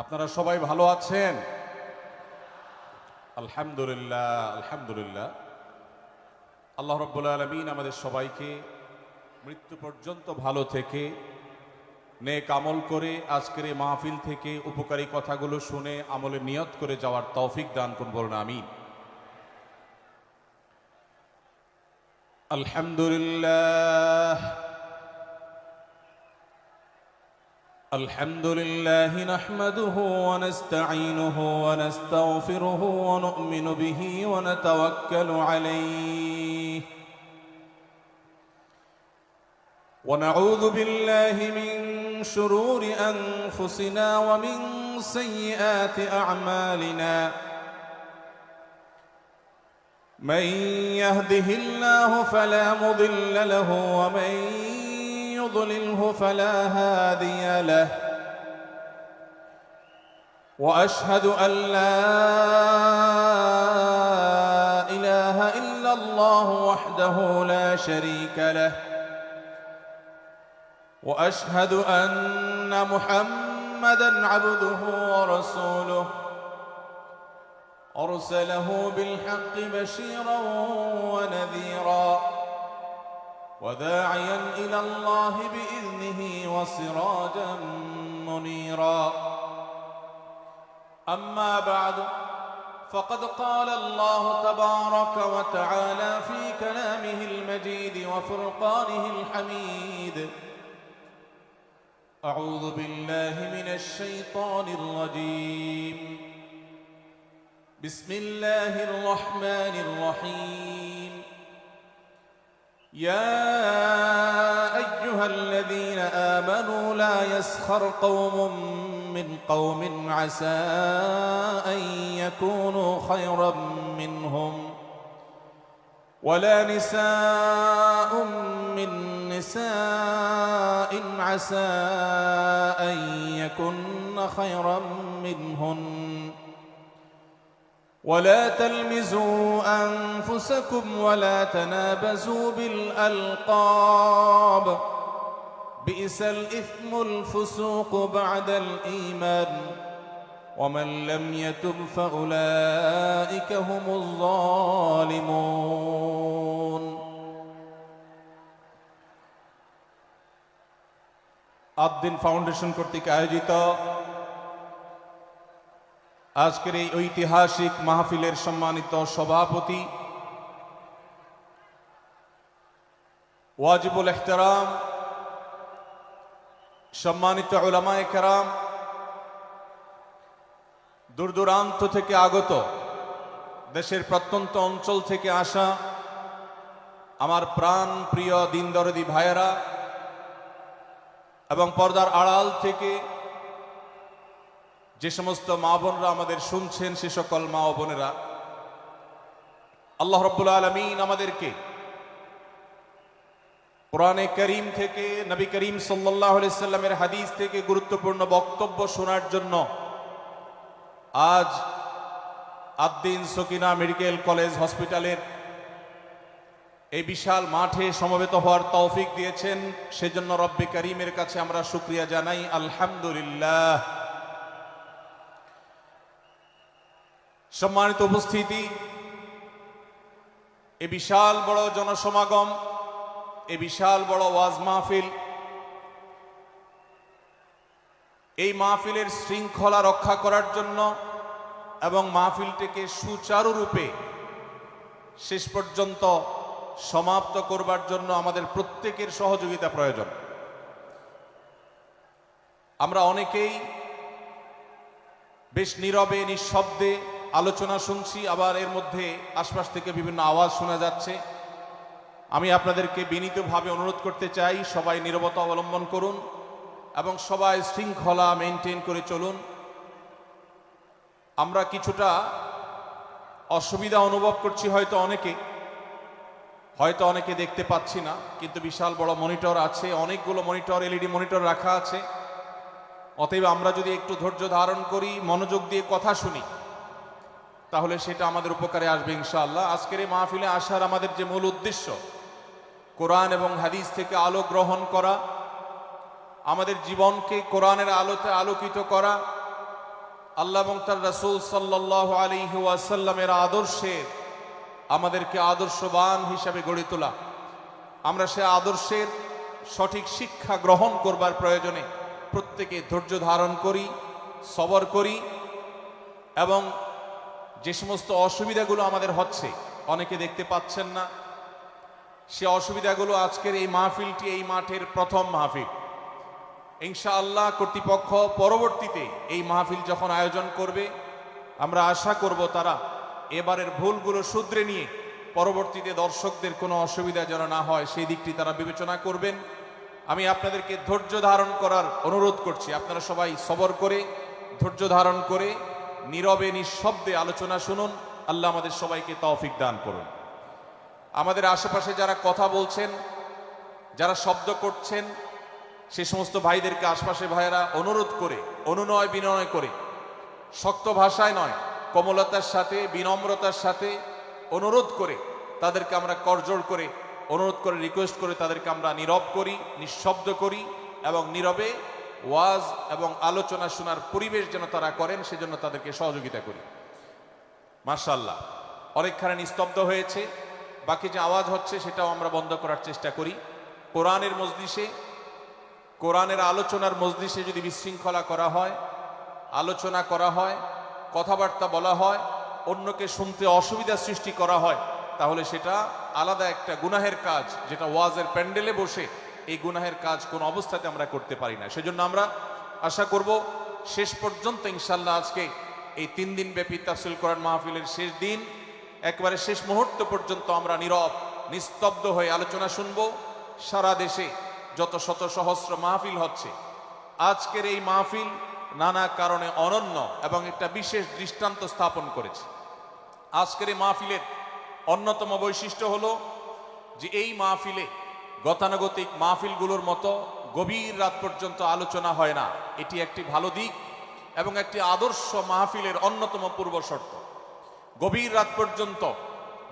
আপনারা সবাই ভালো আছেন? আলহামদুলিল্লাহ আলহামদুলিল্লাহ। আল্লাহ রাব্বুল আলামিন আমাদের সবাইকে মৃত্যু পর্যন্ত ভালো থেকে নেক আমল করে আজকের এই মাহফিল থেকে উপকারী কথাগুলো শুনে আমলে নিয়ত করে যাওয়ার তৌফিক দান করুন, বলুন আমিন। আলহামদুলিল্লাহ الحمد لله نحمده ونستعينه ونستغفره ونؤمن به ونتوكل عليه ونعوذ بالله من شرور أنفسنا ومن سيئات أعمالنا من يهده الله فلا مضل له ومن يضلله فلا هادي له وأشهد أن لا إله إلا الله وحده لا شريك له وأشهد أن محمدًا عبده ورسوله أرسله بالحق بشيرًا ونذيرًا وداعيا إلى الله بإذنه وسراجا منيرا أما بعد فقد قال الله تبارك وتعالى في كلامه المجيد وفرقانه الحميد أعوذ بالله من الشيطان الرجيم بسم الله الرحمن الرحيم يا أيها الذين آمنوا لا يسخر قوم من قوم عسى أن يكونوا خيرا منهم ولا نساء من نساء عسى أن يكن خيرا منهن ولا تلمزوا أنفسكم ولا تنابزوا بالألقاب بئس الإثم الفسوق بعد الإيمان ومن لم يتب فأولئك هم الظالمون আদ-দ্বীন ফাউন্ডেশন কর্তৃক আয়োজিত আজকের এই ঐতিহাসিক মাহফিলের সম্মানিত সভাপতি ওয়াজিবুল ইহতিরাম সম্মানিত উলামায়ে কেরাম, দূর দূরান্ত থেকে আগত, দেশের প্রত্যন্ত অঞ্চল থেকে আসা আমার প্রাণ প্রিয় দিন দরদি ভাইয়েরা এবং পর্দার আড়াল থেকে যে সমস্ত মা বোনরা আমাদের শুনছেন, সে সকল মা ও বোনেরা, আল্লাহ রাব্বুল আলামিন আমাদেরকে কোরআনে কারীম থেকে, নবী করিম সাল্লাল্লাহু আলাইহি সাল্লামের হাদিস থেকে গুরুত্বপূর্ণ বক্তব্য শোনার জন্য আজ আদ-দ্বীন সকিনা মেডিকেল কলেজ হসপিটালের এই বিশাল মাঠে সমবেত হওয়ার তৌফিক দিয়েছেন। সেজন্য রব্বে কারীমের কাছে আমরা শুকরিয়া জানাই, আলহামদুলিল্লাহ। সম্মানিত উপস্থিতি, এই বিশাল বড় জনসমাগম, এই বিশাল বড় ওয়াজ মাহফিল, এই মাহফিলের শৃঙ্খলা রক্ষা করার জন্য এবং মাহফিলটিকে সুচারুরূপে শেষ পর্যন্ত সমাপ্ত করবার জন্য আমাদের প্রত্যেকের সহযোগিতা প্রয়োজন। আমরা অনেকেই বেশ নীরবে নিঃশব্দে আলোচনা শুনছি, আবার এর মধ্যে আশপাশ থেকে বিভিন্ন আওয়াজ শোনা যাচ্ছে। আমি আপনাদেরকে বিনীতভাবে অনুরোধ করতে চাই, সবাই নীরবতা অবলম্বন করুন এবং সবাই শৃঙ্খলা মেনটেন করে চলুন। আমরা কিছুটা অসুবিধা অনুভব করছি, হয়তো অনেকে দেখতে পাচ্ছি না, কিন্তু বিশাল বড় মনিটর আছে, অনেকগুলো মনিটর, এলইডি মনিটর রাখা আছে। অতএব আমরা যদি একটু ধৈর্য ধারণ করি, মনোযোগ দিয়ে কথা শুনি, তাহলে সেটা আমাদের উপকারে আসবে ইনশাআল্লাহ। আজকের এই মাহফিলে আসার আমাদের যে মূল উদ্দেশ্য, কোরআন এবং হাদিস থেকে আলো গ্রহণ করা, আমাদের জীবনকে কোরআনের আলোতে আলোকিত করা, আল্লাহ এবং তার রাসূল সাল্লাল্লাহু আলাইহি ওয়াসাল্লামের আদর্শের আমাদেরকে আদর্শবান হিসাবে গড়ে তোলা। আমরা সে আদর্শের সঠিক শিক্ষা গ্রহণ করবার প্রয়োজনে প্রত্যেকে ধৈর্য ধারণ করি, সবর করি, এবং যে সমস্ত অসুবিধাগুলো আমাদের হচ্ছে, অনেকে দেখতে পাচ্ছেন না, সে অসুবিধাগুলো আজকের এই মাহফিলটি এই মাঠের প্রথম মাহফিল। ইনশাআল্লাহ কর্তৃপক্ষ পরবর্তীতে এই মাহফিল যখন আয়োজন করবে, আমরা আশা করব তারা এবারের ভুলগুলো শুধরে নিয়ে পরবর্তীতে দর্শকদের কোনো অসুবিধা যেন না হয় সেই দিকটি তারা বিবেচনা করবেন। আমি আপনাদেরকে ধৈর্য ধারণ করার অনুরোধ করছি। আপনারা সবাই সবর করে, ধৈর্য ধারণ করে, নীরবে নিঃশব্দে আলোচনা শুনুন। আল্লাহ আমাদের সবাইকে তৌফিক দান করুন। আমাদের আশেপাশে যারা কথা বলছেন, যারা শব্দ করছেন, সে সমস্ত ভাইদেরকে আশপাশে ভাইয়েরা অনুরোধ করে, অনুনয় বিনয় করে, শক্ত ভাষায় নয়, কোমলতার সাথে, বিনম্রতার সাথে অনুরোধ করে তাদেরকে আমরা করজোড় করে অনুরোধ করে, রিকোয়েস্ট করে তাদেরকে আমরা নীরব করি, নিঃশব্দ করি, এবং নীরবে ওয়াজ এবং আলোচনা শোনার পরিবেশ যেন তারা করেন সেজন্য তাদেরকে সহযোগিতা করি। মাশাআল্লাহ, অনেকখানি নিস্তব্ধ হয়েছে, বাকি যে আওয়াজ হচ্ছে সেটাও আমরা বন্ধ করার চেষ্টা করি। কোরআনের মজলিসে, কোরআনের আলোচনার মজলিসে যদি বিশৃঙ্খলা করা হয়, আলোচনা করা হয়, কথাবার্তা বলা হয়, অন্যকে শুনতে অসুবিধা সৃষ্টি করা হয়, তাহলে সেটা আলাদা একটা গুনাহের কাজ, যেটা ওয়াজের প্যান্ডেলে বসে এই গুনাহের কাজ কোন অবস্থাতে আমরা করতে পারি না। সেজন্য আমরা আশা করব শেষ পর্যন্ত ইনশাআল্লাহ আজকে এই 3 দিন ব্যাপী তাফসীর কোরআন মাহফিলের শেষ দিন, একবারে শেষ মুহূর্ত পর্যন্ত আমরা নীরব নিস্তব্ধ হয়ে আলোচনা শুনব। সারা দেশে যত শত সহস্র মাহফিল হচ্ছে, আজকের এই মাহফিল নানা কারণে অনন্য এবং একটা বিশেষ দৃষ্টান্ত স্থাপন করেছে। আজকের এই মাহফিলের অন্যতম বৈশিষ্ট্য হলো যে এই মাহফিলে গতানুগতিক মাহফিলগুলোর মতো গভীর রাত পর্যন্ত আলোচনা হয় না। এটি একটি ভালো দিক এবং একটি আদর্শ মাহফিলের অন্যতম পূর্ব শর্ত। গভীর রাত পর্যন্ত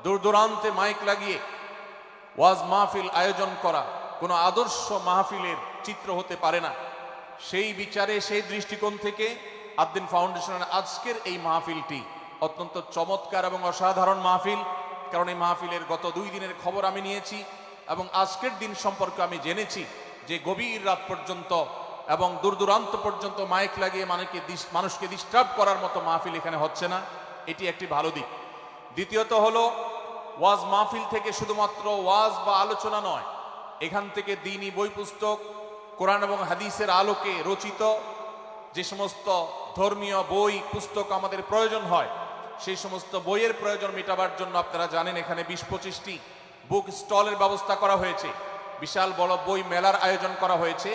দূর দূরান্তে মাইক লাগিয়ে ওয়াজ মাহফিল আয়োজন করা কোনো আদর্শ মাহফিলের চিত্র হতে পারে না। সেই বিচারে, সেই দৃষ্টিকোণ থেকে আদ্দিন ফাউন্ডেশনের আজকের এই মাহফিলটি অত্যন্ত চমৎকার এবং অসাধারণ মাহফিল। কারণ এই মাহফিলের গত 2 দিনের খবর আমি নিয়েছি এবং আজকের দিন সম্পর্কে আমি জেনেছি যে গভীর রাত পর্যন্ত এবং দূর দূরান্ত পর্যন্ত মাইক লাগিয়ে মানুষকে ডিস্টার্ব করার মতো মাহফিল এখানে হচ্ছে না। এটি একটি ভালো দিক। দ্বিতীয়ত হলো, ওয়াজ মাহফিল থেকে শুধুমাত্র ওয়াজ বা আলোচনা নয়, এখান থেকে দ্বীনি বই পুস্তক, কোরআন এবং হাদিসের আলোকে রচিত যে সমস্ত ধর্মীয় বই পুস্তক আমাদের প্রয়োজন হয়, সেই সমস্ত বইয়ের প্রয়োজন মেটাবার জন্য আপনারা জানেন এখানে 20-25টি বুক স্টলের ব্যবস্থা করা হয়েছে। বিশাল বড় বই মেলার আয়োজন করা হয়েছে।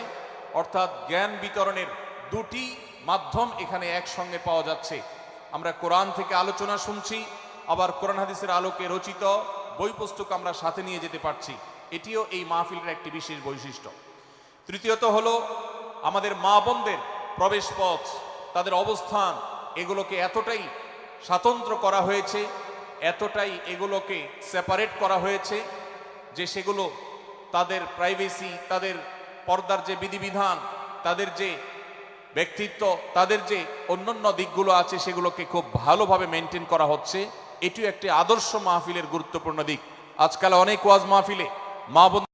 অর্থাৎ জ্ঞান বিতরণের 2টি মাধ্যম এখানে একসঙ্গে পাওয়া যাচ্ছে। আমরা কোরআন থেকে আলোচনা শুনছি, আবার কোরআন হাদিসের আলোকে রচিত বই পুস্তক আমরা সাথে নিয়ে যেতে পারছি। এটিও এই মাহফিলের একটি বিশেষ বৈশিষ্ট্য। তৃতীয়ত হলো, আমাদের মা বোনদের প্রবেশ পথ, তাদের অবস্থান, এগুলোকে এতটাই স্বাতন্ত্র করা হয়েছে, এতটাই এগুলোকে সেপারেট করা হয়েছে যে সেগুলো তাদের প্রাইভেসি, তাদের পর্দার যে বিধিবিধান, তাদের যে ব্যক্তিত্ব, তাদের যে অন্যান্য দিকগুলো আছে সেগুলোকে খুব ভালোভাবে মেনটেন করা হচ্ছে। এটিও একটি আদর্শ মাহফিলের গুরুত্বপূর্ণ দিক। আজকাল অনেক ওয়াজ মাহফিলে মা বোন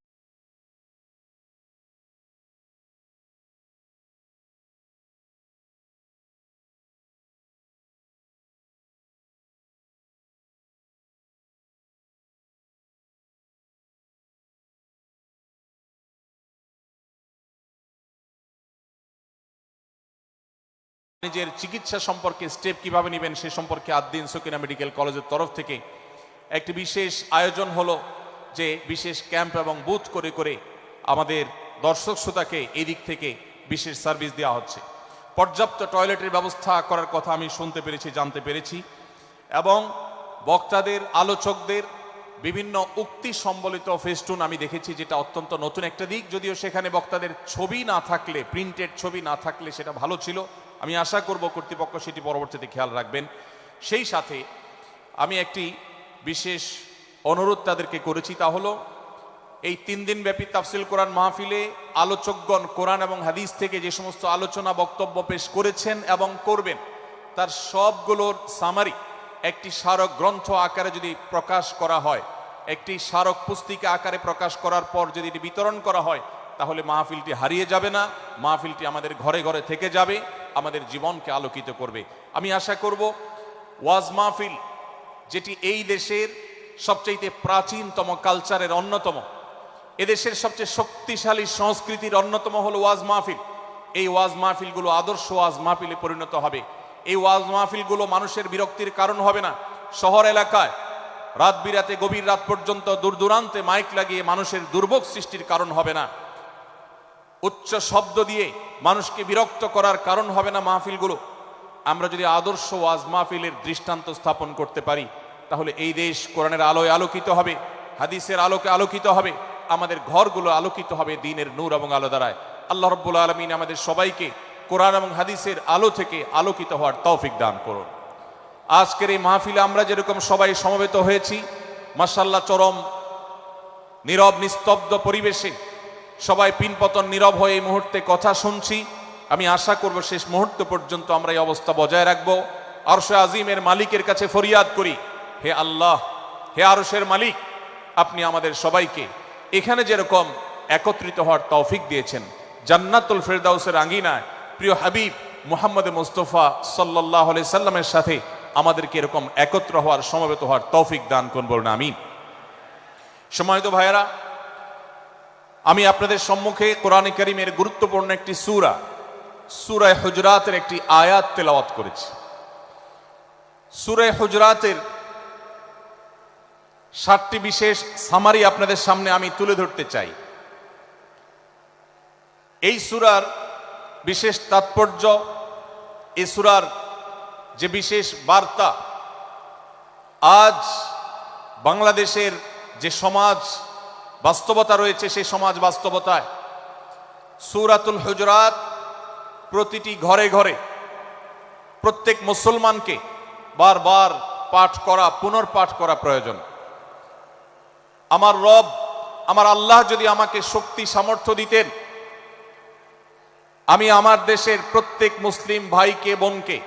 নিজের চিকিৎসা সম্পর্কে স্টেপ কিভাবে নেবেন সে সম্পর্কে আদ্দিন সকিনা মেডিকেল কলেজের তরফ থেকে একটি বিশেষ আয়োজন হলো, যে বিশেষ ক্যাম্প এবং বুথ করে করে আমাদের দর্শক শ্রোতাকে এই দিক থেকে বিশেষ সার্ভিস দেওয়া হচ্ছে। পর্যাপ্ত টয়লেটের ব্যবস্থা করার কথা আমি শুনতে পেরেছি, জানতে পেরেছি, এবং বক্তাদের, আলোচকদের বিভিন্ন উক্তি সম্বলিত ফেস্টুন আমি দেখেছি, যেটা অত্যন্ত নতুন একটা দিক। যদিও সেখানে বক্তাদের ছবি না থাকলে, প্রিন্টেড ছবি না থাকলে সেটা ভালো ছিল। আমি আশা করব কর্তৃপক্ষ সেটি পরবর্তীতে খেয়াল রাখবেন। সেই সাথে আমি একটি বিশেষ অনুরোধ তাদেরকে করেছি, তা হলো এই 3 দিন ব্যাপী তাফসীর কোরআন মাহফিলে আলোচকগণ কোরআন এবং হাদিস থেকে যে সমস্ত আলোচনা বক্তব্য পেশ করেছেন এবং করবেন, তার সবগুলোর সামারি একটি স্মারক গ্রন্থ আকারে যদি প্রকাশ করা হয়, একটি স্মারক পুস্তিকা আকারে প্রকাশ করার পর যদি এটি বিতরণ করা হয়, তাহলে মাহফিলটি হারিয়ে যাবে না, মাহফিলটি আমাদের ঘরে ঘরে থেকে যাবে, আমাদের জীবনকে আলোকিত করবে। আমি আশা করব ওয়াজ মাহফিল, যেটি এই দেশের সবচেয়ে প্রাচীনতম কালচারের অন্যতম, এদেশের সবচেয়ে শক্তিশালী সংস্কৃতির অন্যতম হলো ওয়াজ মাহফিল। এই ওয়াজ মাহফিলগুলো আদর্শ ওয়াজ মাহফিলে পরিণত হবে। এই ওয়াজ মাহফিলগুলো মানুষের বিরক্তির কারণ হবে না। শহর এলাকায় রাত বিরাতে গভীর রাত পর্যন্ত দূর দূরান্তে মাইক লাগিয়ে মানুষের দুর্ভোগ সৃষ্টির কারণ হবে না। উচ্চ শব্দ দিয়ে মানুষকে বিরক্ত করার কারণ হবে না মাহফিলগুলো। আমরা যদি আদর্শ ওয়াজ মাহফিলের দৃষ্টান্ত স্থাপন করতে পারি, তাহলে এই দেশ কোরআনের আলোয় আলোকিত হবে, হাদিসের আলোকে আলোকিত হবে, আমাদের ঘরগুলো আলোকিত হবে দ্বীনের নূর এবং আলো দ্বারায়। আল্লাহ রাব্বুল আলামিন আমাদের সবাইকে কোরআন এবং হাদিসের আলো থেকে আলোকিত হওয়ার তৌফিক দান করুন। আজকের এই মাহফিলে আমরা যেরকম সবাই সমবেত হয়েছি, মাশাআল্লাহ চরম নীরব নিস্তব্ধ পরিবেশে সবাই পিনপতন নীরব হয়ে এই মুহূর্তে কথা শুনছি। আমি আশা করব শেষ মুহূর্ত পর্যন্ত আমরা এই অবস্থা বজায় রাখবো। আরশে আজিমের মালিকের কাছে ফরিয়াদ করি, হে আল্লাহ, হে আরশের মালিক, আপনি আমাদের সবাইকে এখানে যেরকম একত্রিত হওয়ার তৌফিক দিয়েছেন, জান্নাতুল ফেরদাউসের আঙ্গিনায় প্রিয় হাবিব মুহাম্মদ মুস্তাফা সাল্লাল্লাহু আলাইহি সাল্লামের সাথে আমাদেরকে এরকম একত্র হওয়ার, সমবেত হওয়ার তৌফিক দান করুন, বলুন আমিন। সম্মানিত ভাইয়েরা, আমি আপনাদের সম্মুখে কোরআনে কারীমের গুরুত্বপূর্ণ একটি সূরা, সূরা হুজরাতের একটি আয়াত তেলাওয়াত করেছি। সূরা হুজরাতের 7টি বিশেষ সামারি আপনাদের সামনে আমি তুলে ধরতে চাই। এই সূরার বিশেষ তাৎপর্য, এই সূরার যে বিশেষ বার্তা, আজ বাংলাদেশের যে সমাজ বাস্তবতা রয়েছে, সেই সমাজ বাস্তবতায় সূরাতুল হুজরাত প্রতিটি ঘরে ঘরে প্রত্যেক মুসলমানকে বারবার পাঠ করা, পুনর্পাঠ করা প্রয়োজন। আমার রব, আমার আল্লাহ যদি আমাকে শক্তি সামর্থ্য দিতেন, আমি আমার দেশের প্রত্যেক মুসলিম ভাইকে বোনকে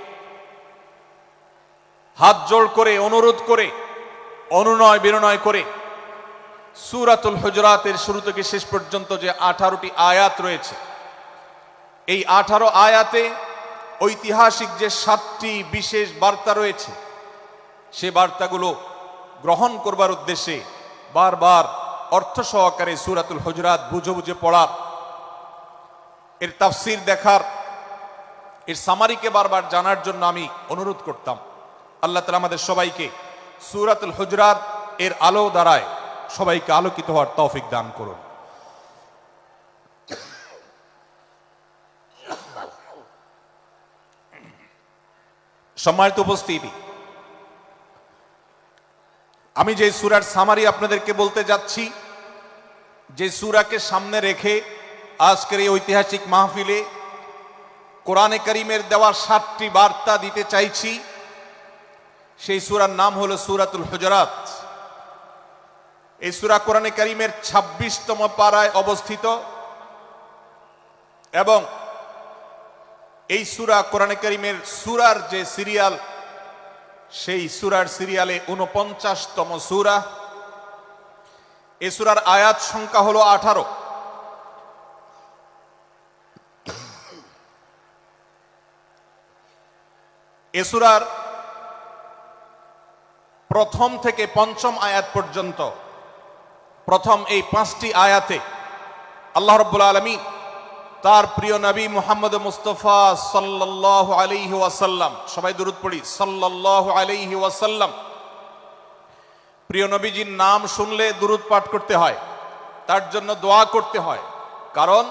হাত জোড় করে, অনুরোধ করে, অনুনয় বিনয় করে সূরাতুল হুজরাতের শুরু থেকে শেষ পর্যন্ত যে 18টি আয়াত রয়েছে, এই 18 আয়াতে ঐতিহাসিক যে 7টি বিশেষ বার্তা রয়েছে, সে বার্তাগুলো গ্রহণ করবার উদ্দেশ্যে বারবার অর্থ সহকারে সূরাতুল হুজরাত বুঝে বুঝে পড়ার, এর তাফসীর দেখার, এর সামারিকে বারবার জানার জন্য আমি অনুরোধ করতাম। আল্লাহ তাআলা আমাদের সবাইকে সূরাতুল হুজরাত এর আলো দ্বারায় সবাইকে আলোকিত হওয়ার তৌফিক দান করুন। সম্মানিত উপস্থিতি, আমি যে সূরার সামারি আপনাদেরকে বলতে যাচ্ছি, যে সূরাকে সামনে রেখে আজকের এই ঐতিহাসিক মাহফিলে কোরআনে কারীমের দেওয়া 7টি বার্তা দিতে চাইছি, সেই সূরার নাম হলো সূরাতুল হুজরাত। এই সূরা কোরআনে কারীমের 26তম পারায় অবস্থিত এবং এই সূরা কোরআনে কারীমের সূরার যে সিরিয়াল, সেই সূরার সিরিয়ালে 49তম সূরা। এই সূরার আয়াত সংখ্যা হলো 18। এই সূরার প্রথম থেকে পঞ্চম আয়াত পর্যন্ত, প্রথম এই 5টি আয়াতে আল্লাহ রাব্বুল আলামিন তার প্রিয় নবী মুহাম্মদ মুস্তাফা সাল্লাল্লাহু আলাইহি ওয়াসাল্লাম, সবাই দুরূদ পড়ি, সাল্লাল্লাহু আলাইহি ওয়াসাল্লাম, প্রিয় নবীজির নাম শুনলে দুরূদ পাঠ করতে হয়, তার জন্য দোয়া করতে হয়। কারণ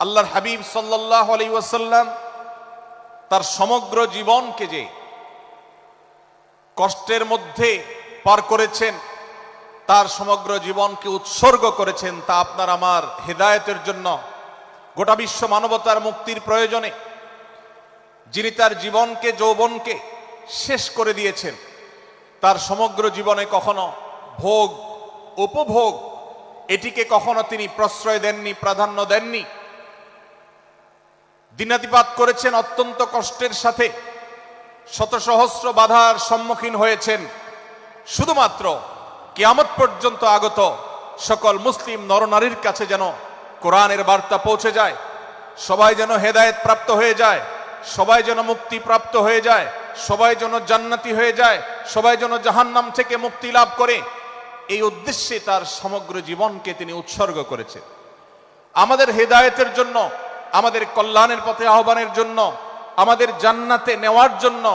আল্লাহর হাবিব সাল্লাল্লাহু আলাইহি ওয়াসাল্লাম তার সমগ্র জীবনকে যে কষ্টের মধ্যে পার করেছেন, তার সমগ্র জীবনকে উৎসর্গ করেছেন, তা আপনার আমার হেদায়েতের জন্য, গোটা বিশ্ব মানবতার মুক্তির প্রয়োজনে। যিনি তার জীবনকে, যৌবনকে শেষ করে দিয়েছেন, তার সমগ্র জীবনে কখনো ভোগ, উপভোগ এটিকে কখনো তিনি প্রশ্রয় দেননি, প্রাধান্য দেননি। দিনাতিপাত করেছেন অত্যন্ত কষ্টের সাথে, শত সহস্র বাধার সম্মুখীন হয়েছেন শুধুমাত্র কিয়ামত পর্যন্ত আগত সকল মুসলিম নরনারীর কাছে যেন কোরআনের বার্তা পৌঁছে যায়, সবাই যেন হেদায়েত প্রাপ্ত হয়ে যায়, সবাই যেন মুক্তি প্রাপ্ত হয়ে যায়, সবাই যেন জান্নাতি হয়ে যায়, সবাই যেন জাহান্নাম থেকে মুক্তি লাভ করে, এই উদ্দেশ্যে তার সমগ্র জীবনকে তিনি উৎসর্গ করেছেন। আমাদের হেদায়েতের জন্য, আমাদের কল্যাণের পথে আহ্বানের জন্য, আমাদের জান্নাতে নেওয়ার জন্য,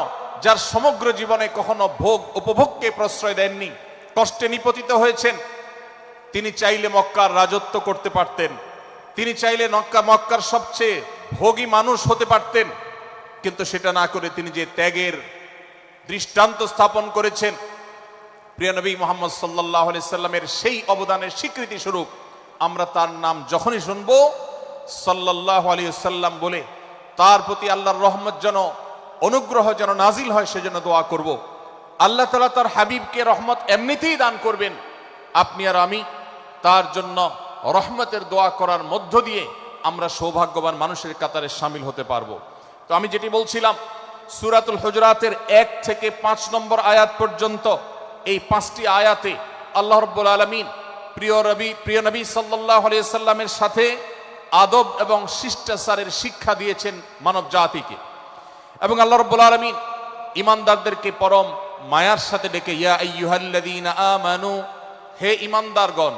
যার সমগ্র জীবনে কখনো ভোগ উপভোগকে প্রশ্রয় দেননি, কষ্টে নিপতিত হয়েছেন, তিনি চাইলে মক্কার রাজত্ব করতে পারতেন, তিনি চাইলে মক্কার সবচেয়ে ভোগী মানুষ হতে পারতেন, কিন্তু সেটা না করে তিনি যে ত্যাগের দৃষ্টান্ত স্থাপন করেছেন, প্রিয় নবী মুহাম্মদ সাল্লাল্লাহু আলাইহি সাল্লামের সেই অবদানের স্বীকৃতি স্বরূপ আমরা তার নাম যখনই শুনবো সাল্লাল্লাহু আলাইহি সাল্লাম বলে তার প্রতি আল্লাহর রহমত যেন, অনুগ্রহ যেন নাজিল হয় সেজন্য দোয়া করব। আল্লাহ তাআলা তার হাবিবকে রহমত এমনিতেই দান করবেন, আপনি আর আমি তার জন্য রহমতের দোয়া করার মধ্য দিয়ে আমরা সৌভাগ্যবান মানুষের কাতারে শামিল হতে পারবো। তো আমি যেটি বলছিলাম, সূরাতুল হুজুরাতের 1 থেকে 5 নম্বর আয়াত পর্যন্ত এই 5টি আয়াতে আল্লাহ রাব্বুল আলামিন প্রিয় নবী সাল্লাল্লাহু আলাইহি সাল্লামের সাথে আদব এবং শিষ্টাচারের শিক্ষা দিয়েছেন মানব জাতিকে। এবং আল্লাহ রাব্বুল আলামিন ঈমানদারদেরকে পরম মায়ার সাথে ডেকে ইয়া আইয়ুহাল্লাযীনা আমানু, হে ঈমানদারগণ,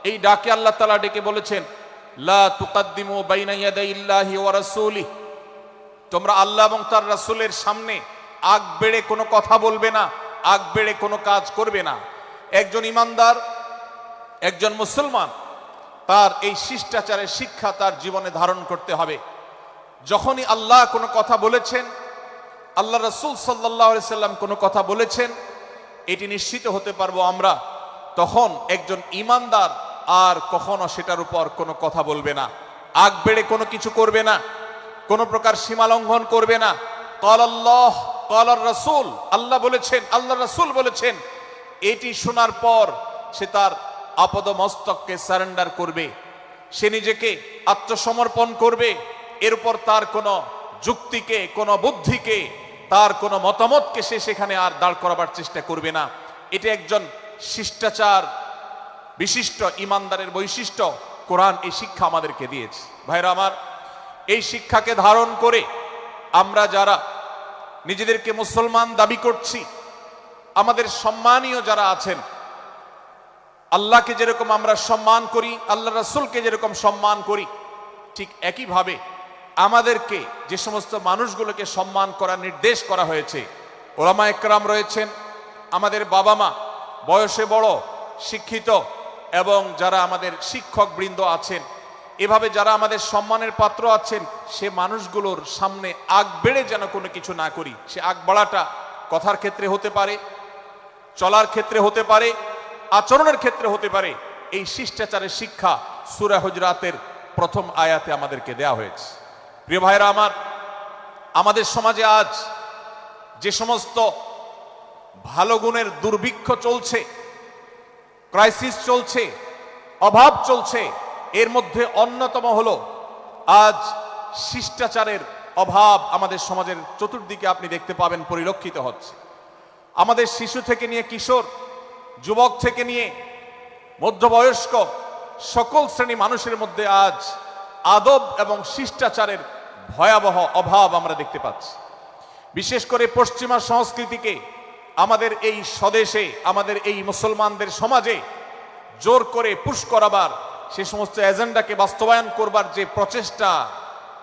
এই ডাকে আল্লাহ তাআলা ডেকে বলেছেন লা তুকাদ্দিমু বাইনা ইয়াদাইল্লাহি ওয়া রাসূলিহি, তোমরা আল্লাহ এবং তার রাসূলের সামনে আগ বেড়ে কোনো কথা বলবে না, আগ বেড়ে কোনো কাজ করবে না। একজন ঈমানদার, একজন মুসলমান, তার এই শিষ্টাচারের শিক্ষা তার জীবনে ধারণ করতে হবে। যখনই আল্লাহ কোনো কথা বলেছেন, আল্লাহ রাসূল সাল্লাল্লাহু আলাইহি সাল্লাম কোনো কথা বলেছেন, এটি নিশ্চিত হতে পারবো আমরা, তখন একজন ঈমানদার আর কখনো সেটার উপর কোনো কথা বলবে না, আগ বেড়ে কোনো কিছু করবে না, কোনো প্রকার সীমা লঙ্ঘন করবে না। ক্বাল আল্লাহ ক্বাল রাসূল, আল্লাহ বলেছেন, আল্লাহ রাসূল বলেছেন, এটি শোনার পর সে তার আপদ মস্তককে সারেন্ডার করবে, সে নিজেকে আত্মসমর্পণ করবে। এরপর তার কোনো যুক্তিকে, কোনো বুদ্ধিকে, তার কোনো মতামতকে সে সেখানে আর দাঁড় করাবার চেষ্টা করবে না। এটি একজন শিষ্টাচার বিশিষ্ট ঈমানদারের বৈশিষ্ট্য। কোরআন এই শিক্ষা আমাদেরকে দিয়েছে। ভাইরা আমার, এই শিক্ষাকে ধারণ করে আমরা যারা নিজেদেরকে মুসলমান দাবি করছি, আমাদের সম্মানীয় যারা আছেন, আল্লাহকে যেরকম আমরা সম্মান করি, আল্লাহ রাসূলকে যেরকম সম্মান করি, ঠিক একইভাবে আমাদেরকে যে সমস্ত মানুষগুলোকে সম্মান করার নির্দেশ করা হয়েছে, ওলামা একরাম রয়েছেন, আমাদের বাবা মা, বয়সে বড়, শিক্ষিত, এবং যারা আমাদের শিক্ষক বৃন্দ আছেন, এভাবে যারা আমাদের সম্মানের পাত্র আছেন, সে মানুষগুলোর সামনে আগ বেড়ে যেন কোনো কিছু না করি। সে আগ বাড়াটা কথার ক্ষেত্রে হতে পারে, চলার ক্ষেত্রে হতে পারে, আচরণের ক্ষেত্রে হতে পারে। এই শিষ্টাচারের শিক্ষা সূরা হুজুরাতের প্রথম আয়াতে আমাদেরকে দেয়া হয়েছে। প্রিয় ভাইরা আমার, আমাদের সমাজে আজ যে সমস্ত ভালো গুণের দুর্ভিক্ষ চলছে, ক্রাইসিস চলছে, অভাব চলছে, এর মধ্যে অন্যতম হলো আজ শিষ্টাচারের অভাব। আমাদের সমাজের চতুর্দিকে আপনি দেখতে পাবেন পরিলক্ষিত হচ্ছে। আমাদের শিশু থেকে নিয়ে কিশোর, যুবক থেকে নিয়ে মধ্যবয়স্ক, সকল শ্রেণী মানুষের মধ্যে আজ আদব এবং শিষ্টাচারের ভয়াবহ অভাব আমরা দেখতে পাচ্ছি। বিশেষ করে পশ্চিমা সংস্কৃতিকে আমাদের এই স্বদেশে, আমাদের এই মুসলমানদের সমাজে জোর করে পুশ করাবার, সে সমস্ত এজেন্ডাকে বাস্তবায়ন করবার যে প্রচেষ্টা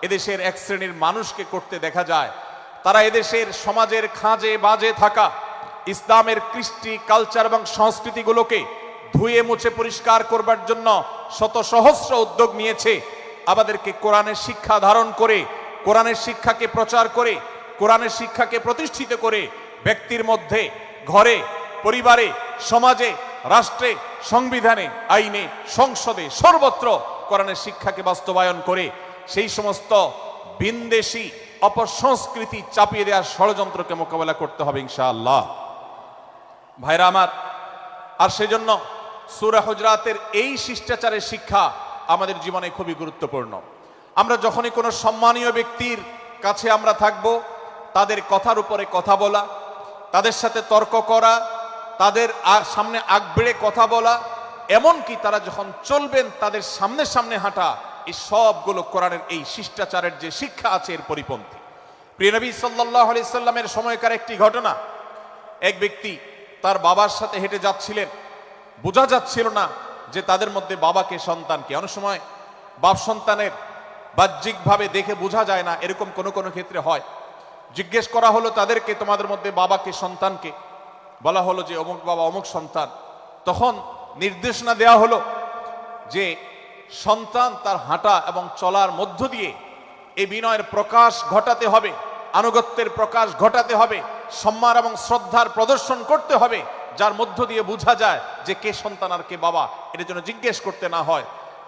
এদেশের এক শ্রেণীর মানুষকে করতে দেখা যায়, তারা এদেশের সমাজের খাঁজে বাজে থাকা ইসলামের কৃষ্টি, কালচার এবং সংস্কৃতিগুলোকে ধুয়ে মুছে পরিষ্কার করবার জন্য শত সহস্র উদ্যোগ নিয়েছে। আমাদেরকে কোরআনের শিক্ষা ধারণ করে, কোরআনের শিক্ষাকে প্রচার করে, কোরআনের শিক্ষাকে প্রতিষ্ঠিত করে ব্যক্তির মধ্যে, ঘরে, পরিবারে, সমাজে, রাষ্ট্রে, সংবিধানে, আইনে, সংসদে, সর্বত্র কোরআনের শিক্ষাকে বাস্তবায়ন করে সেই সমস্ত ভিনদেশী অপসংস্কৃতি চাপিয়ে দেওয়ার ষড়যন্ত্রকে মোকাবেলা করতে হবে ইনশাআল্লাহ। ভাইরা আমার, আর সেজন্য সূরা হুজুরাতের এই শিষ্টাচারের শিক্ষা আমাদের জীবনে খুবই গুরুত্বপূর্ণ। আমরা যখনই কোনো সম্মানীয় ব্যক্তির কাছে আমরা থাকব, তাদের কথার উপরে কথা বলা, তাদের সাথে তর্ক করা, তাদের সামনে আগ বেড়ে কথা বলা, এমনকি তারা যখন চলবেন তাদের সামনে সামনে হাঁটা, এই সবগুলো কোরআনের এই শিষ্টাচারের যে শিক্ষা আছে এর পরিপন্থী। প্রিয় নবী সাল্লাল্লাহু আলাইহি সাল্লামের সময়কার একটি ঘটনা, এক ব্যক্তি তার বাবার সাথে হেঁটে যাচ্ছিলেন, বোঝা যাচ্ছিল না যে তাদের মধ্যে বাবাকে সন্তানকে। অনেক সময় বাপ সন্তানের বাহ্যিকভাবে দেখে বোঝা যায় না, এরকম কোনো কোনো ক্ষেত্রে হয়। জিজ্ঞেস করা হলো তাদেরকে, তোমাদের মধ্যে বাবাকে সন্তানকে? বলা হলো যে অমুক বাবা অমুক সন্তান। তখন নির্দেশনা দেওয়া হলো যে সন্তান তার হাঁটা এবং চলার মধ্য দিয়ে এই বিনয়ের প্রকাশ ঘটাতে হবে, আনুগত্যের প্রকাশ ঘটাতে হবে, সম্মান এবং শ্রদ্ধার প্রদর্শন করতে হবে, যার মধ্য দিয়ে বোঝা যায় যে কে সন্তান আর কে বাবা, এর জন্য জিজ্ঞেস করতে না হয়।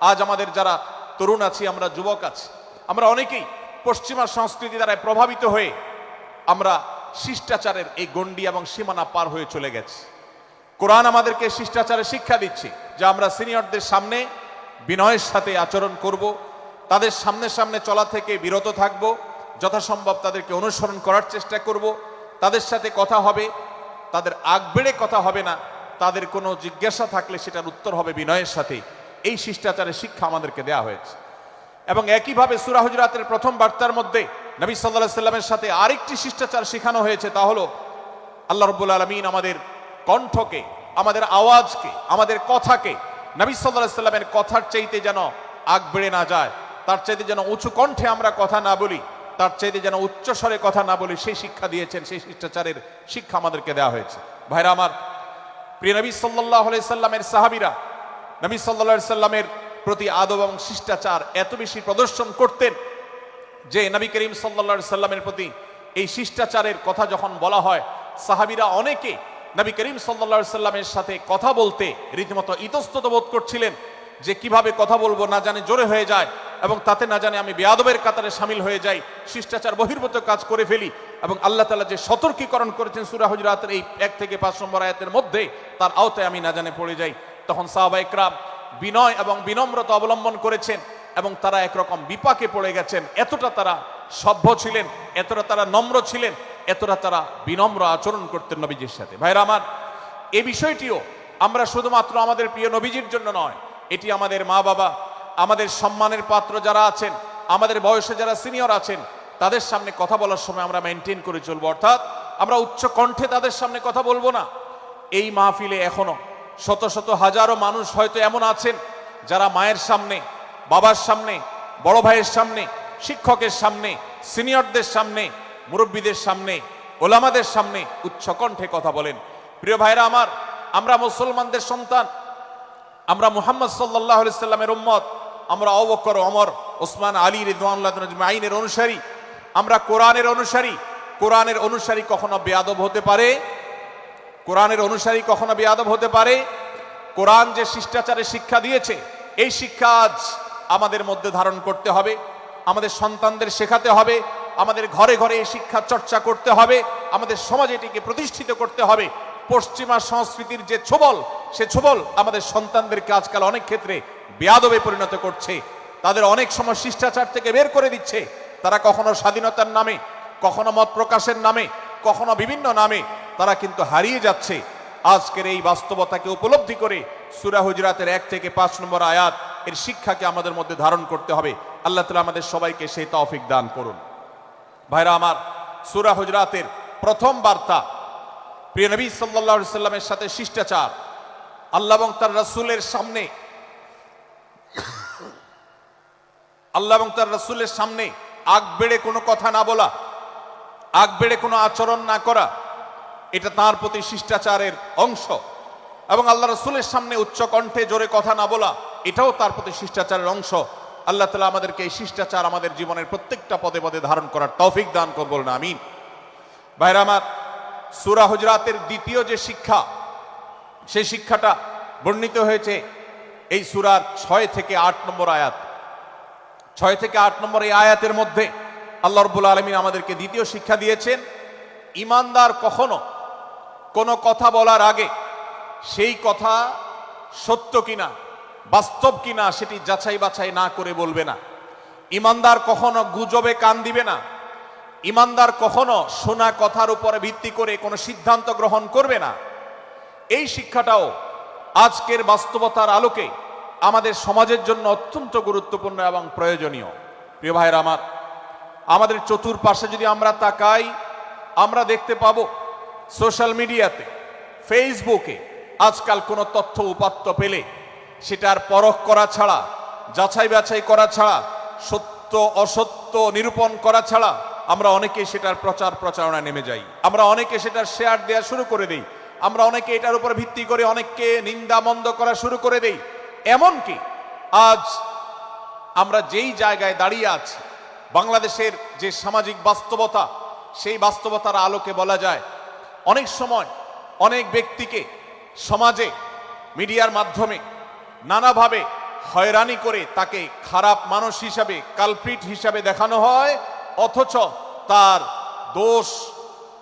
আজ আমাদের যারা তরুণ আছি, আমরা যুবক আছি, আমরা অনেকেই পশ্চিমা সংস্কৃতি দ্বারা প্রভাবিত হয়ে আমরা শিষ্টাচারের এই গণ্ডি এবং সীমানা পার হয়ে চলে গেছি। কোরআন আমাদেরকে শিষ্টাচারের শিক্ষা দিচ্ছে যে আমরা সিনিয়রদের সামনে বিনয়ের সাথে আচরণ করব, তাদের সামনে সামনে চলা থেকে বিরত থাকব, যথাসম্ভব তাদেরকে অনুসরণ করার চেষ্টা করব, তাদের সাথে কথা হবে, তাদের আগ বেড়ে কথা হবে না, তাদের কোনো জিজ্ঞাসা থাকলে সেটার উত্তর হবে বিনয়ের সাথে। এই শিষ্টাচারের শিক্ষা আমাদেরকে দেয়া হয়েছে। এবং একইভাবে সূরা হুজুরাতের প্রথম বার্তার মধ্যে নবী সাল্লাল্লাহু আলাইহি সাল্লামের সাথে আরেকটি শিষ্টাচার শেখানো হয়েছে, তা হলো আল্লাহ রাব্বুল আলামিন আমাদের কণ্ঠকে, আমাদের আওয়াজকে, আমাদের কথাকে নবী সাল্লাল্লাহু আলাইহি সাল্লামের কথার চাইতে যেন আগ বেড়ে না যায়, তার চাইতে যেন উঁচু কণ্ঠে আমরা কথা না বলি, তার চাইতে যেন উচ্চ স্বরে কথা না বলি, সেই শিক্ষা দিয়েছেন, সেই শিষ্টাচারের শিক্ষা আমাদেরকে দেওয়া হয়েছে। ভাইরা আমার, প্রিয় নবী সাল্লাল্লাহু আলাইহি সাল্লামের সাহাবীরা নবী সাল্লাল্লাহু আলাইহি সাল্লামের প্রতি আদব এবং শিষ্টাচার এত বেশি প্রদর্শন করতেন যে নবী করিম সাল্লাল্লাহু আলাইহি সাল্লামের প্রতি এই শিষ্টাচারের কথা যখন বলা হয়, সাহাবীরা অনেকে নবী করিম সাল্লাল্লাহু আলাইহি সাল্লামের সাথে কথা বলতে রীতিমতো ইতস্তত বোধ করছিলেন যে কিভাবে কথা বলবো, না জানে জোরে হয়ে যায় এবং তাতে না জানে আমি বেয়াদবের কাতারে শামিল হয়ে যাই, শিষ্টাচার বহির্ভূত কাজ করে ফেলি। এবং আল্লাহ তাআলা যে সতর্কীকরণ করেছেন সূরা হুজুরাতের এই 1 থেকে 5 নম্বর আয়াতের মধ্যে, তার আওতায় আমি না জানে পড়ে যাই। তখন সাহাবা ইকরাম বিনয় এবং বিনম্রতা অবলম্বন করেছেন এবং তারা একরকম বিপাকে পড়ে গেছেন। এতটা তারা সভ্য ছিলেন, এতটা তারা নম্র ছিলেন, এতটা তারা বিনম্র আচরণ করতেন নবীজির সাথে। ভাইরা আমার, এই বিষয়টিও আমরা শুধুমাত্র আমাদের প্রিয় নবীজির জন্য নয়, এটি আমাদের মা বাবা, আমাদের সম্মানের পাত্র যারা আছেন, আমাদের বয়সে যারা সিনিয়র আছেন, তাদের সামনে কথা বলার সময় আমরা মেনটেন করে চলবো, অর্থাৎ আমরা উচ্চ কণ্ঠে তাদের সামনে কথা বলবো না। এই মাহফিলে এখনো শত শত হাজারো মানুষ হয়তো এমন আছেন যারা মায়ের সামনে, বাবার সামনে, বড় ভাইয়ের সামনে, শিক্ষকের সামনে, সিনিয়রদের সামনে, মুরব্বীদের সামনে, ওলামাদের সামনে উচ্চ কণ্ঠে কথা বলেন। প্রিয় ভাইরা আমার, আমরা মুসলমানদের সন্তান, আমরা মুহাম্মদ সাল্লাল্লাহু আলাইহি সাল্লামের উম্মত, আমরা আবু বকর, ওমর, ওসমান, আলী রাদিয়াল্লাহু আজমাইনের অনুসারী, আমরা কোরআনের অনুসারী। কোরআনের অনুসারী কখনো বেয়াদব হতে পারে? কোরআনের অনুসারী কখনো বেয়াদব হতে পারে? কোরআন যে শিষ্টাচারের শিক্ষা দিয়েছে, এই শিক্ষা আজ আমাদের মধ্যে ধারণ করতে হবে, আমাদের সন্তানদের শেখাতে হবে, আমাদের ঘরে ঘরে এই শিক্ষা চর্চা করতে হবে, আমাদের সমাজে এটিকে প্রতিষ্ঠিত করতে হবে। পশ্চিমা সংস্কৃতির যে ছোবল, সে ছোবল আমাদের সন্তানদেরকে আজকাল অনেক ক্ষেত্রে বেয়াদবে পরিণত করছে, তাদের অনেক সময় শিষ্টাচার থেকে বের করে দিচ্ছে। তারা কখনো স্বাধীনতার নামে, কখনো মত প্রকাশের নামে, কখনো বিভিন্ন নামে তারা কিন্তু হারিয়ে যাচ্ছে। আজকের এই বাস্তবতাকে উপলব্ধি করে সূরা হুজুরাতের 1 থেকে 5 নম্বর আয়াত এর শিক্ষাকে আমাদের মধ্যে ধারণ করতে হবে। আল্লাহ তাআলা আমাদের সবাইকে সেই তৌফিক দান করুন। ভাইরা আমার, সূরা হুজুরাতের প্রথম বার্তা প্রিয় নবী সাল্লাল্লাহু আলাইহি সাল্লামের সাথে শিষ্টাচার, আল্লাহ এবং তার রাসূলের সামনে, আল্লাহ এবং তার রাসূলের সামনে আগ বেড়ে কোনো কথা না বলা, আগ বেড়ে কোনো আচরণ না করা, এটা তার প্রতি শিষ্টাচারের অংশ। এবং আল্লাহ রাসূলের সামনে উচ্চ কণ্ঠে জোরে কথা না বলা, এটাও তার প্রতি শিষ্টাচারের অংশ। আল্লাহ তাআলা আমাদেরকে এই শিষ্টাচার আমাদের জীবনের প্রত্যেকটা পদে পদে ধারণ করার তৌফিক দান করুন, বলুন আমিন। ভাইরা আমার, সূরা হুজুরাতের দ্বিতীয় যে শিক্ষা, সেই শিক্ষাটা বর্ণিত হয়েছে এই সূরার 6 থেকে 8 নম্বর আয়াত। 6 থেকে 8 নম্বর এই আয়াতের মধ্যে আল্লাহ রাব্বুল আলামিন আমাদেরকে দ্বিতীয় শিক্ষা দিয়েছেন, ঈমানদার কখনো কোনো কথা বলার আগে সেই কথা সত্য কিনা, বাস্তব কিনা সেটি যাচাই বাছাই না করে বলবে না। ঈমানদার কখনো গুজবে কান দিবে না। ইমানদার কখনো শোনা কথার উপরে ভিত্তি করে কোনো সিদ্ধান্ত গ্রহণ করবে না। এই শিক্ষাটাও আজকের বাস্তবতার আলোকে আমাদের সমাজের জন্য অত্যন্ত গুরুত্বপূর্ণ এবং প্রয়োজনীয়। প্রিয় ভাইয়েরা আমার, আমাদের চতুর্পাশে যদি আমরা তাকাই, আমরা দেখতে পাবো সোশ্যাল মিডিয়াতে, ফেসবুকে আজকাল কোনো তথ্য উপাত্ত পেলে সেটার পরখ করা ছাড়া, যাচাই বাছাই করা ছাড়া, সত্য অসত্য নিরূপণ করা ছাড়া আমরা অনেকে সেটার প্রচার প্রচারণায় নেমে যাই। আমরা অনেকে সেটার শেয়ার দেওয়া শুরু করে দিই। আমরা অনেকে এটার উপর ভিত্তি করে অনেককে নিন্দা মন্দ করা শুরু করে দেই। এমনকি আজ আমরা যেই জায়গায় দাঁড়িয়ে আছি, বাংলাদেশের যে সামাজিক বাস্তবতা, সেই বাস্তবতার আলোকে বলা যায় অনেক সময় অনেক ব্যক্তিকে সমাজে মিডিয়ার মাধ্যমে নানাভাবে হয়রানি করে তাকে খারাপ মানুষ হিসাবে, কালপ্রিট হিসাবে দেখানো হয়, অথচ তার দোষ,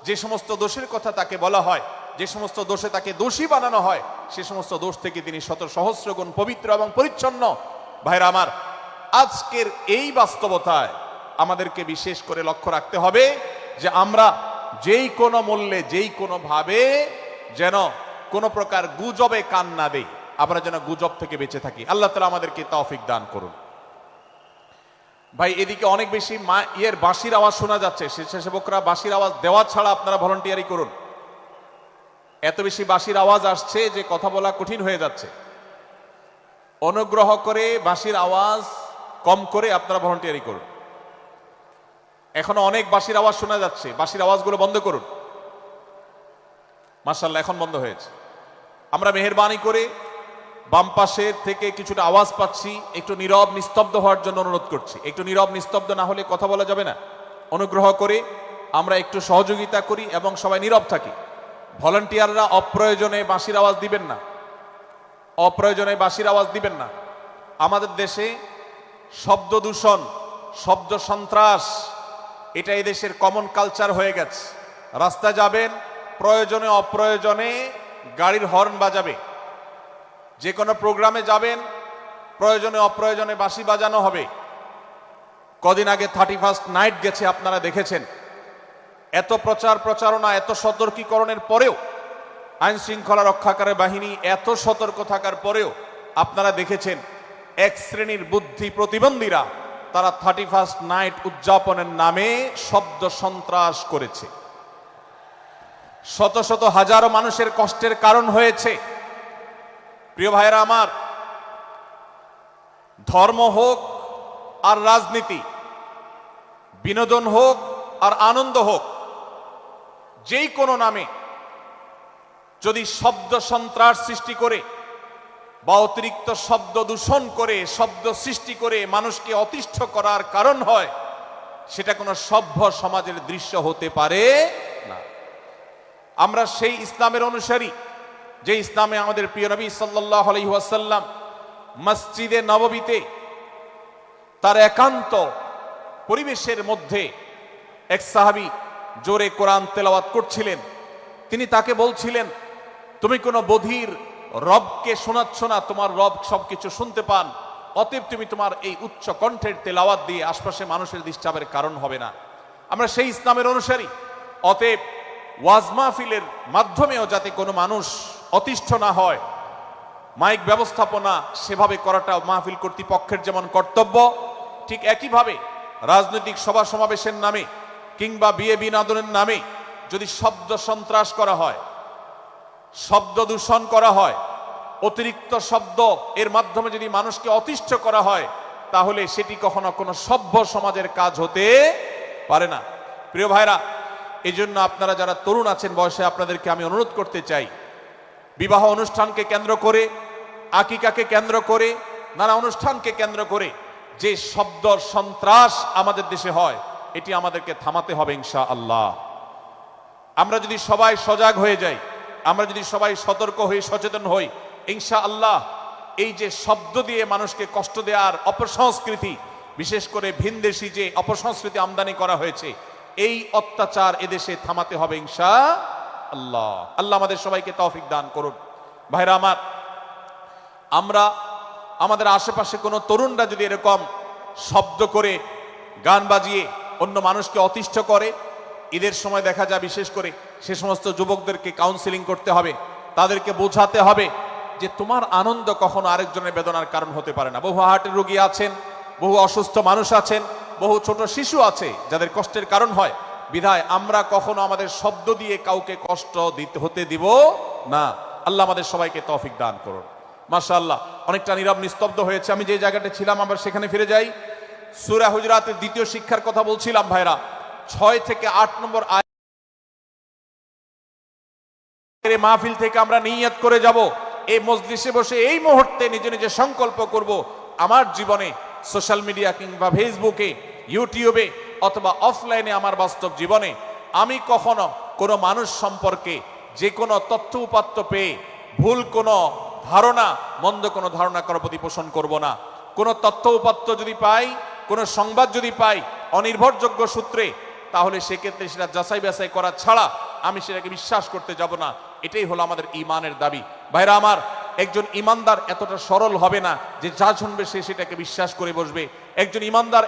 যে সমস্ত দোষের কথা তাকে বলা হয়, যে সমস্ত দোষে তাকে দোষী বানানো হয়, সে সমস্ত দোষ থেকে তিনি শত সহস্র গুণ পবিত্র এবং পরিচ্ছন্ন। ভাইরা আমার, আজকের এই বাস্তবতায় আমাদেরকে বিশেষ করে লক্ষ্য রাখতে হবে যে আমরা যেই কোনো মূল্যে, যেই কোনো ভাবে যেন কোনো প্রকার গুজবে কান না দেই, আমরা যেন গুজব থেকে বেঁচে থাকি। আল্লাহ তাআলা আমাদেরকে তৌফিক দান করুন। ভাই, এদিকে অনেক বেশি বাঁশির আওয়াজ শোনা যাচ্ছে। স্বেচ্ছাসেবকরা বাঁশির আওয়াজ দেওয়া ছাড়া আপনারা ভলান্টিয়ারি করুন। এত বেশি বাঁশির আওয়াজ আসছে যে কথা বলা কঠিন হয়ে যাচ্ছে। অনুগ্রহ করে বাঁশির আওয়াজ কম করে আপনারা ভলান্টিয়ারি করুন। এখনো অনেক বাঁশির আওয়াজ শোনা যাচ্ছে, বাঁশির আওয়াজগুলো বন্ধ করুন। মাশাআল্লাহ, এখন বন্ধ হয়েছে। আমরা মেহেরবানি করে বাম পাশের থেকে কিছুটা আওয়াজ পাচ্ছি, একটু নীরব নিস্তব্ধ হওয়ার জন্য অনুরোধ করছি। একটু নীরব নিস্তব্ধ না হলে কথা বলা যাবে না। অনুগ্রহ করে আমরা একটু সহযোগিতা করি এবং সবাই নীরব থাকি। ভলান্টিয়াররা অপ্রয়োজনে বাঁশির আওয়াজ দিবেন না, অপ্রয়োজনে বাঁশির আওয়াজ দিবেন না। আমাদের দেশে শব্দ দূষণ, শব্দ সন্ত্রাস, এটা এই দেশের কমন কালচার হয়ে গেছে। রাস্তায় যাবেন, প্রয়োজনে অপ্রয়োজনে গাড়ির হর্ন বাজাবে। যে কোনো প্রোগ্রামে যাবেন, প্রয়োজনে অপ্রয়োজনে বাঁশি বাজানো হবে। কদিন আগে 31st নাইট গেছে, আপনারা দেখেছেন। এত প্রচার প্রচারণা, এত সতর্কীকরণের পরেও, আইন শৃঙ্খলা রক্ষাকারী বাহিনী এত সতর্ক থাকার পরেও আপনারা দেখেছেন এক শ্রেণীর বুদ্ধি প্রতিবন্ধীরা তারা 31st নাইট উদযাপনের নামে শব্দ সন্ত্রাস করেছে। শত শত হাজারো মানুষের কষ্টের কারণ হয়েছে। প্রিয় ভাইয়েরা আমার, ধর্ম হোক আর রাজনীতি, বিনোদন হোক আর আনন্দ হোক, যেই কোনো নামে যদি শব্দ সন্ত্রাস সৃষ্টি করে বা অতিরিক্ত শব্দ দূষণ করে, শব্দ সৃষ্টি করে মানুষকে অতিষ্ঠ করার কারণ হয়, সেটা কোনো সভ্য সমাজের দৃশ্য হতে পারে না। আমরা সেই ইসলামের অনুসারী যে ইসলামে আমাদের প্রিয় নবী সাল্লাল্লাহু আলাইহি ওয়াসাল্লাম মসজিদে নববীতে তার একান্ত পরিবেশের মধ্যে এক সাহাবী জোরে কোরআন তেলাওয়াত করছিলেন। তিনি তাকে বলছিলেন, তুমি কোনো বধির রবকে শোনাচ্ছ না, তোমার রব সবকিছু শুনতে পান, অতএব তুমি তোমার এই উচ্চ কণ্ঠের তেলাওয়াত দিয়ে আশপাশে মানুষের ডিস্টার্বের কারণ হবে না। আমরা সেই ইসলামের অনুসারী। অতএব ওয়াজ মাহফিলের মাধ্যমেও যাতে কোনো মানুষ অতিষ্ঠ না হয়, মাইক ব্যবস্থাপনা সেভাবে করাটা মাহফিল কর্তৃপক্ষের যেমন কর্তব্য, ঠিক একইভাবে রাজনৈতিক সভা সমাবেশের নামে কিংবা বিয়ে বিনোদনের নামে যদি শব্দ সন্ত্রাস করা হয়, শব্দ দূষণ করা হয়, অতিরিক্ত শব্দ এর মাধ্যমে যদি মানুষকে অতিষ্ঠ করা হয়, তাহলে সেটি কখনো কোনো সভ্য সমাজের কাজ হতে পারে না। প্রিয় ভাইরা, এই জন্য আপনারা যারা তরুণ আছেন বয়সে, আপনাদেরকে আমি অনুরোধ করতে চাই, বিবাহ অনুষ্ঠানকে কেন্দ্র করে, আকিকাকে কেন্দ্র করে, নানা অনুষ্ঠানকে কেন্দ্র করে যে শব্দ সন্ত্রাস আমাদের দেশে হয়, এটি আমাদেরকে থামাতে হবে ইনশাআল্লাহ। আমরা যদি সবাই সজাগ হয়ে যাই, আমরা যদি সবাই সতর্ক হই, সচেতন হই, ইনশাআল্লাহ এই যে শব্দ দিয়ে মানুষকে কষ্ট দেওয়ার অপসংস্কৃতি, বিশেষ করে ভিনদেশি যে অপসংস্কৃতি আমদানি করা হয়েছে, এই অত্যাচার এদেশে থামাতে হবে ইনশাআল্লাহ। আল্লাহ আমাদের সবাইকে তৌফিক দান করুন। ভাইরা আমার, আমরা আমাদের আশেপাশে কোনো তরুণরা যদি এরকম শব্দ করে, গান বাজিয়ে অন্য মানুষকে অতিষ্ঠ করে। ঈদের সময় দেখা যায় বিশেষ করে সে সমস্ত যুবকদেরকে কাউন্সিলিং করতে হবে, তাদেরকে বোঝাতে হবে যে তোমার আনন্দ কখনো আরেকজনের বেদনার কারণ হতে পারে না। বহু হার্টের রোগী আছেন, বহু অসুস্থ মানুষ আছেন, বহু ছোট শিশু আছে যাদের কষ্টের কারণ হয়। বিধায় আমরা কখনো আমাদের শব্দ দিয়ে কাউকে কষ্ট হতে দিব না। আল্লাহ আমাদের সবাইকে তৌফিক দান করুন। মাশাআল্লাহ, অনেকটা নীরব নিস্তব্ধ হয়েছে। আমি যে জায়গাটা ছিলাম আবার সেখানে ফিরে যাই। সূরা হুজুরাতের দ্বিতীয় শিক্ষার কথা বলছিলাম ভাইরা। 6 থেকে 8 নম্বর আয়াতের মাহফিল থেকে আমরা নিয়ত করে যাব, এই মজলিসে বসে এই মুহূর্তে নিজে নিজে সংকল্প করব, আমার জীবনে সোশ্যাল মিডিয়া কিংবা ফেসবুকে, ইউটিউবে অথবা অফলাইনে আমার বাস্তব জীবনে আমি কখনো কোনো মানুষ সম্পর্কে যে কোনো তথ্য উপাত্ত পেয়ে ভুল কোনো ধারণা, মন্দ কোনো ধারণা করার প্রতি পোষণ করব না। কোনো তথ্য উপাত্ত যদি পাই, কোনো সংবাদ যদি পাই অনির্ভরযোগ্য সূত্রে, তাহলে সেক্ষেত্রে সেটা যাচাই বাছাই করা ছাড়া আমি সেটাকে বিশ্বাস করতে যাব না। এটাই হলো আমাদের ঈমানের দাবি। ভাইরা আমার, একজন ঈমানদার এতটা সরল হবে না যে যা শুনবে সে সেটাকে বিশ্বাস করে বসবে। একজন ঈমানদার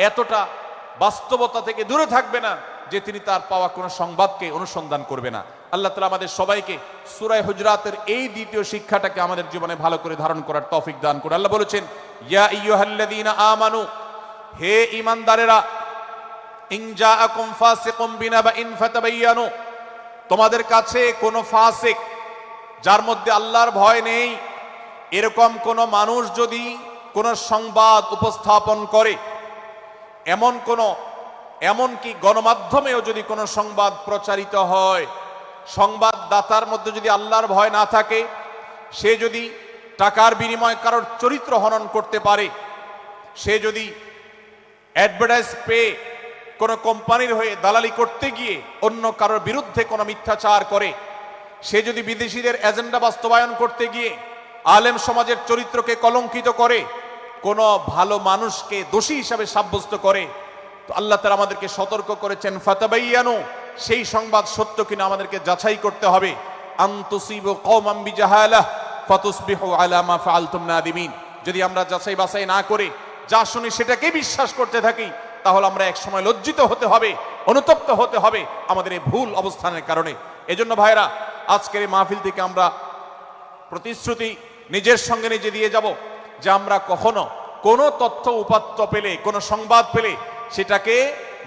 এতটা বাস্তবতা থেকে দূরে থাকবে না যে তিনি তার পাওয়া কোনো সংবাদকে অনুসন্ধান করবে না। আল্লাহ তাআলা আমাদের সবাইকে সূরা হুজুরাতের এই দ্বিতীয় শিক্ষাটাকে আমাদের জীবনে ভালো করে ধারণ করার তৌফিক দান করুন। আল্লাহ বলেছেন, ইয়া আইয়ুহাল্লাযীনা আমানু, হে ঈমানদারেরা, ইন জাআকুম ফাসিকুম বিনাবাইন ফাতাবায়ানু, তোমাদের কাছে কোনো ফাসিক, যার মধ্যে আল্লাহর ভয় নেই, এরকম কোন মানুষ যদি কোন সংবাদ উপস্থাপন করে, এমনকি গণমাধ্যমেও যদি কোনো সংবাদ প্রচারিত হয়, সংবাদদাতার মধ্যে যদি আল্লাহর ভয় না থাকে, সে যদি টাকার বিনিময়ে কারোর চরিত্র হনন করতে পারে, সে যদি অ্যাডভার্টাইজ পেয়ে কোনো কোম্পানির হয়ে দালালি করতে গিয়ে অন্য কারোর বিরুদ্ধে কোনো মিথ্যাচার করে, সে যদি বিদেশিদের এজেন্ডা বাস্তবায়ন করতে গিয়ে আলেম সমাজের চরিত্রকে কলঙ্কিত করে, কোনো ভালো মানুষকে দোষী হিসাবে সাব্যস্ত করে, তো আল্লাহ তাআলা আমাদেরকে সতর্ক করেছেন, ফাতাবায়ানু, সেই সংবাদ সত্য কিনা আমাদেরকে যাচাই করতে হবে। আন তুসিবু কওমান বিজাহালাহ ফাতুসবিহু আলা মা ফাআলতুম নাদিমিন। যদি আমরা যাচাই বাছাই না করে যা শুনি সেটাকে বিশ্বাস করতে থাকি, তাহলে আমরা এক সময় লজ্জিত হতে হবে, অনুতপ্ত হতে হবে আমাদের এই ভুল অবস্থানের কারণে। এজন্য ভাইরা, আজকের এই মাহফিল থেকে আমরা প্রতিশ্রুতি নিজের সঙ্গে নিজে দিয়ে যাব যে আমরা কখনো কোনো তথ্য উপাত্ত পেলে, কোনো সংবাদ পেলে, সেটাকে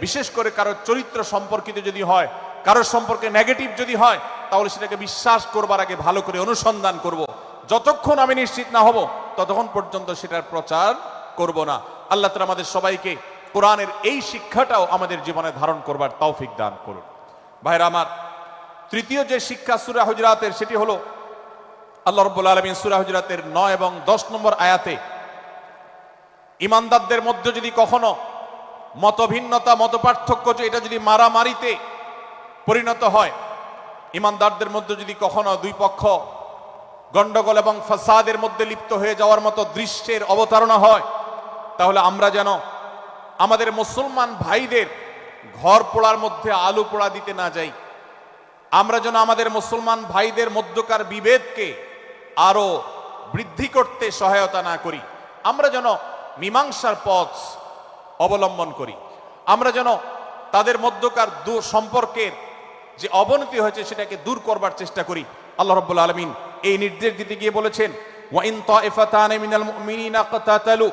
বিশেষ করে কারোর চরিত্র সম্পর্কিত যদি হয়, কারোর সম্পর্কে নেগেটিভ যদি হয়, তাহলে সেটাকে বিশ্বাস করবার আগে ভালো করে অনুসন্ধান করব। যতক্ষণ আমি নিশ্চিত না হব ততক্ষণ পর্যন্ত সেটার প্রচার করব না। আল্লাহ তাআলা আমাদের সবাইকে কোরআনের এই শিক্ষাটাও আমাদের জীবনে ধারণ করবার তৌফিক দান করুন। ভাইরা আমার, তৃতীয় যে শিক্ষা সূরা হুজুরাতের, সেটি হলো আল্লাহ রাব্বুল আলামিন সূরা হুজুরাতের 9 এবং 10 নম্বর আয়াতে ঈমানদারদের মধ্যে যদি কখনো মতভিন্নতা, মতপার্থক্য, এটা যদি মারামারিতে পরিণত হয়, ঈমানদারদের মধ্যে যদি কখনো দুই পক্ষ গন্ডগোল এবং ফাসাদের মধ্যে লিপ্ত হয়ে যাওয়ার মতো দৃশ্যের অবতারণা হয়, তাহলে আমরা যেন আমাদের মুসলমান ভাইদের ঘর পোড়ার মধ্যে আলু পোড়া দিতে না যাই। আমরা যেন আমাদের মুসলমান ভাইদের মধ্যকার বিভেদকে আরো বৃদ্ধি করতে সহায়তা না করি। আমরা যেন মীমাংসার পথ অবলম্বন করি। আমরা যেন তাদের মধ্যকার সম্পর্কের যে অবনতি হয়েছে সেটাকে দূর করবার চেষ্টা করি। আল্লাহ রাব্বুল আলামিন এই নির্দেশ দিতে গিয়ে বলেছেন, ওয়া ইন তাইফাতানি মিনাল মুমিনিনা ইকতাতালু,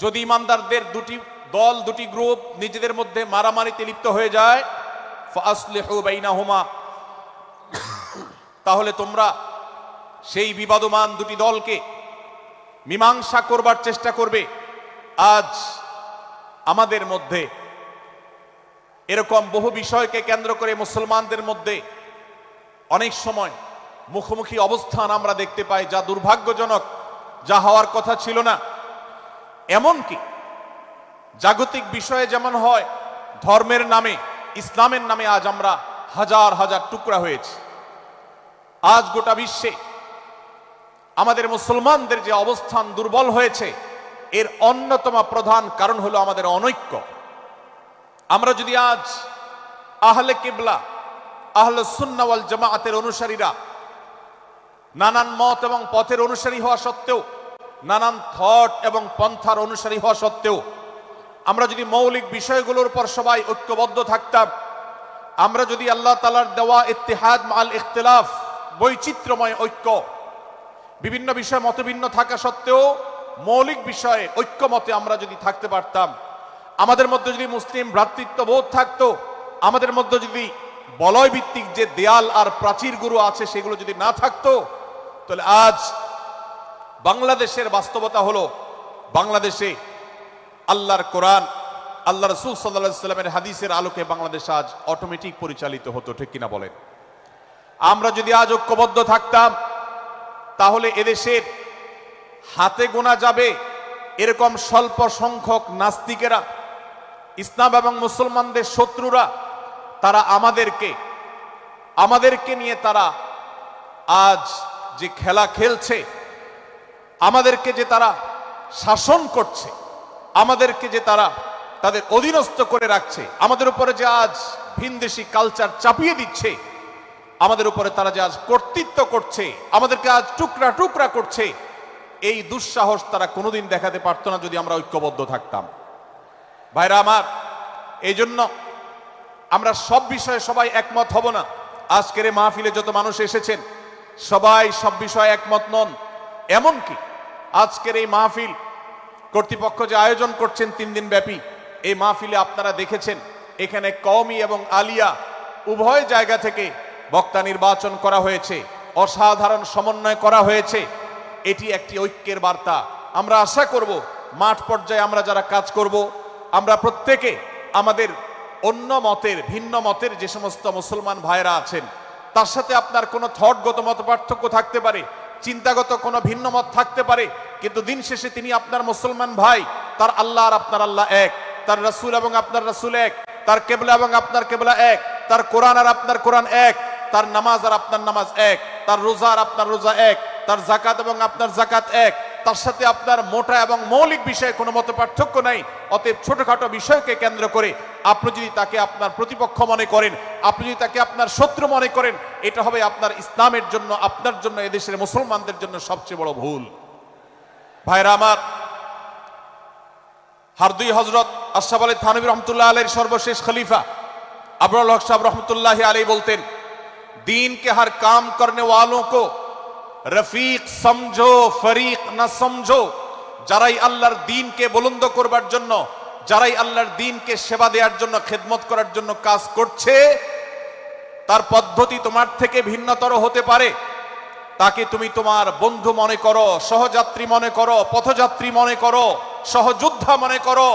যদি ঈমানদারদের দুটি দল, দুটি গ্রুপ নিজেদের মধ্যে মারামারিতে লিপ্ত হয়ে যায়, ফাসলিহু বাইনাহুমা, তাহলে তোমরা সেই বিবাদমান দুটি দলকে মীমাংসা করবার চেষ্টা করবে। আজ আমাদের মধ্যে এরকম বহু বিষয়কে কেন্দ্র করে মুসলমানদের মধ্যে অনেক সময় মুখোমুখি অবস্থান আমরা দেখতে পাই, যা দুর্ভাগ্যজনক, যা হওয়ার কথা ছিল না। এমনকি জাগতিক বিষয়ে যেমন হয়, ধর্মের নামে, ইসলামের নামে আজ আমরা হাজার হাজার টুকরা হয়েছি। আজ গোটা বিশ্বে আমাদের মুসলমানদের যে অবস্থান দুর্বল হয়েছে, এর অন্যতম প্রধান কারণ হলো আমাদের অনৈক্য। আমরা যদি আজ আহলে কিবলা, আহলে সুন্নাহ ওয়াল জামাআতের অনুসারীরা নানান মত এবং পথের অনুসারী হওয়া সত্ত্বেও, নানান থট এবং পন্থার অনুসারী হওয়া সত্ত্বেও আমরা যদি মৌলিক বিষয়গুলোর উপর সবাই ঐক্যবদ্ধ থাকতাম, আমরা যদি আল্লাহ তাআলার দেওয়া ইত্তিহাদ মাল ইখতিলাফ, বৈচিত্র্যময় ঐক্য, বিভিন্ন বিষয় মতভিন্ন থাকা সত্ত্বেও মৌলিক বিষয়ে ঐক্যমতে আমরা যদি থাকতে পারতাম, আমাদের মধ্যে যদি মুসলিম ভ্রাতৃত্ববোধ থাকতো, আমাদের মধ্যে যদি বলয় ভিত্তিক যে দেয়াল আর প্রাচীরগুলো আছে সেগুলো যদি না থাকতো, তাহলে আজ বাংলাদেশের বাস্তবতা হলো, বাংলাদেশে আল্লাহর কোরআন, আল্লাহ রাসূল সাল্লাল্লাহু আলাইহি ওয়াসাল্লামের হাদিসের আলোকে বাংলাদেশ আজ অটোমেটিক পরিচালিত হতো, ঠিক কিনা বলেন? আমরা যদি আজ ঐক্যবদ্ধ থাকতাম, তাহলে এদেশের হাতে গোনা যাবে এরকম স্বল্প সংখ্যক নাস্তিকেরা, ইসলাম এবং মুসলমানদের শত্রুরা, তারা আমাদেরকে নিয়ে তারা আজ যে খেলা খেলছে, আমাদেরকে যে তারা শাসন করছে, আমাদেরকে যে তারা তাদের অধীনস্থ করে রাখছে, আমাদের উপরে যে আজ ভিনদেশি কালচার চাপিয়ে দিচ্ছে, আমাদের উপরে তারা যে আজ কর্তৃত্ব করছে, আমাদেরকে আজ টুকরা টুকরা করছে, এই দুঃসাহস তারা কোনোদিন দেখাতে পারতো না যদি আমরা ঐক্যবদ্ধ থাকতাম। ভাইরা আমার, এই জন্য আমরা সব বিষয়ে সবাই একমত হব না। আজকের এই মাহফিলে যত মানুষ এসেছেন সবাই সব বিষয়ে একমত নন। এমনকি আজকের এই মাহফিল কর্তৃপক্ষ যে আয়োজন করছেন 3 দিন ব্যাপী, এই মাহফিলে আপনারা দেখেছেন এখানে কওমি এবং আলিয়া উভয় জায়গা থেকে বক্তা নির্বাচন করা হয়েছে, অসাধারণ সমন্বয় করা হয়েছে। এটি একটি ঐক্যের বার্তা। আমরা আশা করব মাঠ পর্যায়ে আমরা যারা কাজ করব, আমরা প্রত্যেকে আমাদের অন্য মতের, ভিন্ন মতের যে সমস্ত মুসলমান ভাইরা আছেন, তার সাথে আপনার কোনো থটগত মত পার্থক্য থাকতে পারে, চিন্তাগত কোনো ভিন্ন মত থাকতে পারে, কিন্তু দিন শেষে তিনি আপনার মুসলমান ভাই। তার আল্লাহ আর আপনার আল্লাহ এক, তার রাসূল এবং আপনার রাসূল এক, তার কিবলা এবং আপনার কিবলা এক, তার কোরআন আর আপনার কোরআন এক, তার নামাজ আর আপনার নামাজ এক, তার রোজা আর আপনার রোজা এক, তার যাকাত এবং আপনার যাকাত এক, তার সাথে আপনার মোটা এবং মৌলিক বিষয়ে কোনো মত পার্থক্য নাই। অতএব ছোটখাটো বিষয়কে কেন্দ্র করে আপনি যদি তাকে আপনার প্রতিপক্ষ মনে করেন, আপনি যদি তাকে আপনার শত্রু মনে করেন, এটা হবে আপনার ইসলামের জন্য, আপনার জন্য, এদেশের মুসলমানদের জন্য সবচেয়ে বড় ভুল। ভাইরা আমার, হারদুই হযরত আশরাফ আলী থানভী রহমতুল্লাহ আলাইহির সর্বশেষ খলিফা আবরাল হক সাহেব রহমতুল্লাহ আলাইহি বলতেন, दीन के हर काम करने वालों को रफीक समझो, फरीक ना समझो। যারাই আল্লাহর দ্বীনকে বুলন্দ করবার জন্য, যারাই আল্লাহর দ্বীনকে সেবা দেওয়ার জন্য, খেদমত করার জন্য কাজ করছে, তার পদ্ধতি তোমার থেকে ভিন্নতর হতে পারে। তাকে তুমি তোমার বন্ধু মনে করো, সহযাত্রী মনে করো, পথযাত্রী মনে করো, সহযোদ্ধা মনে করো,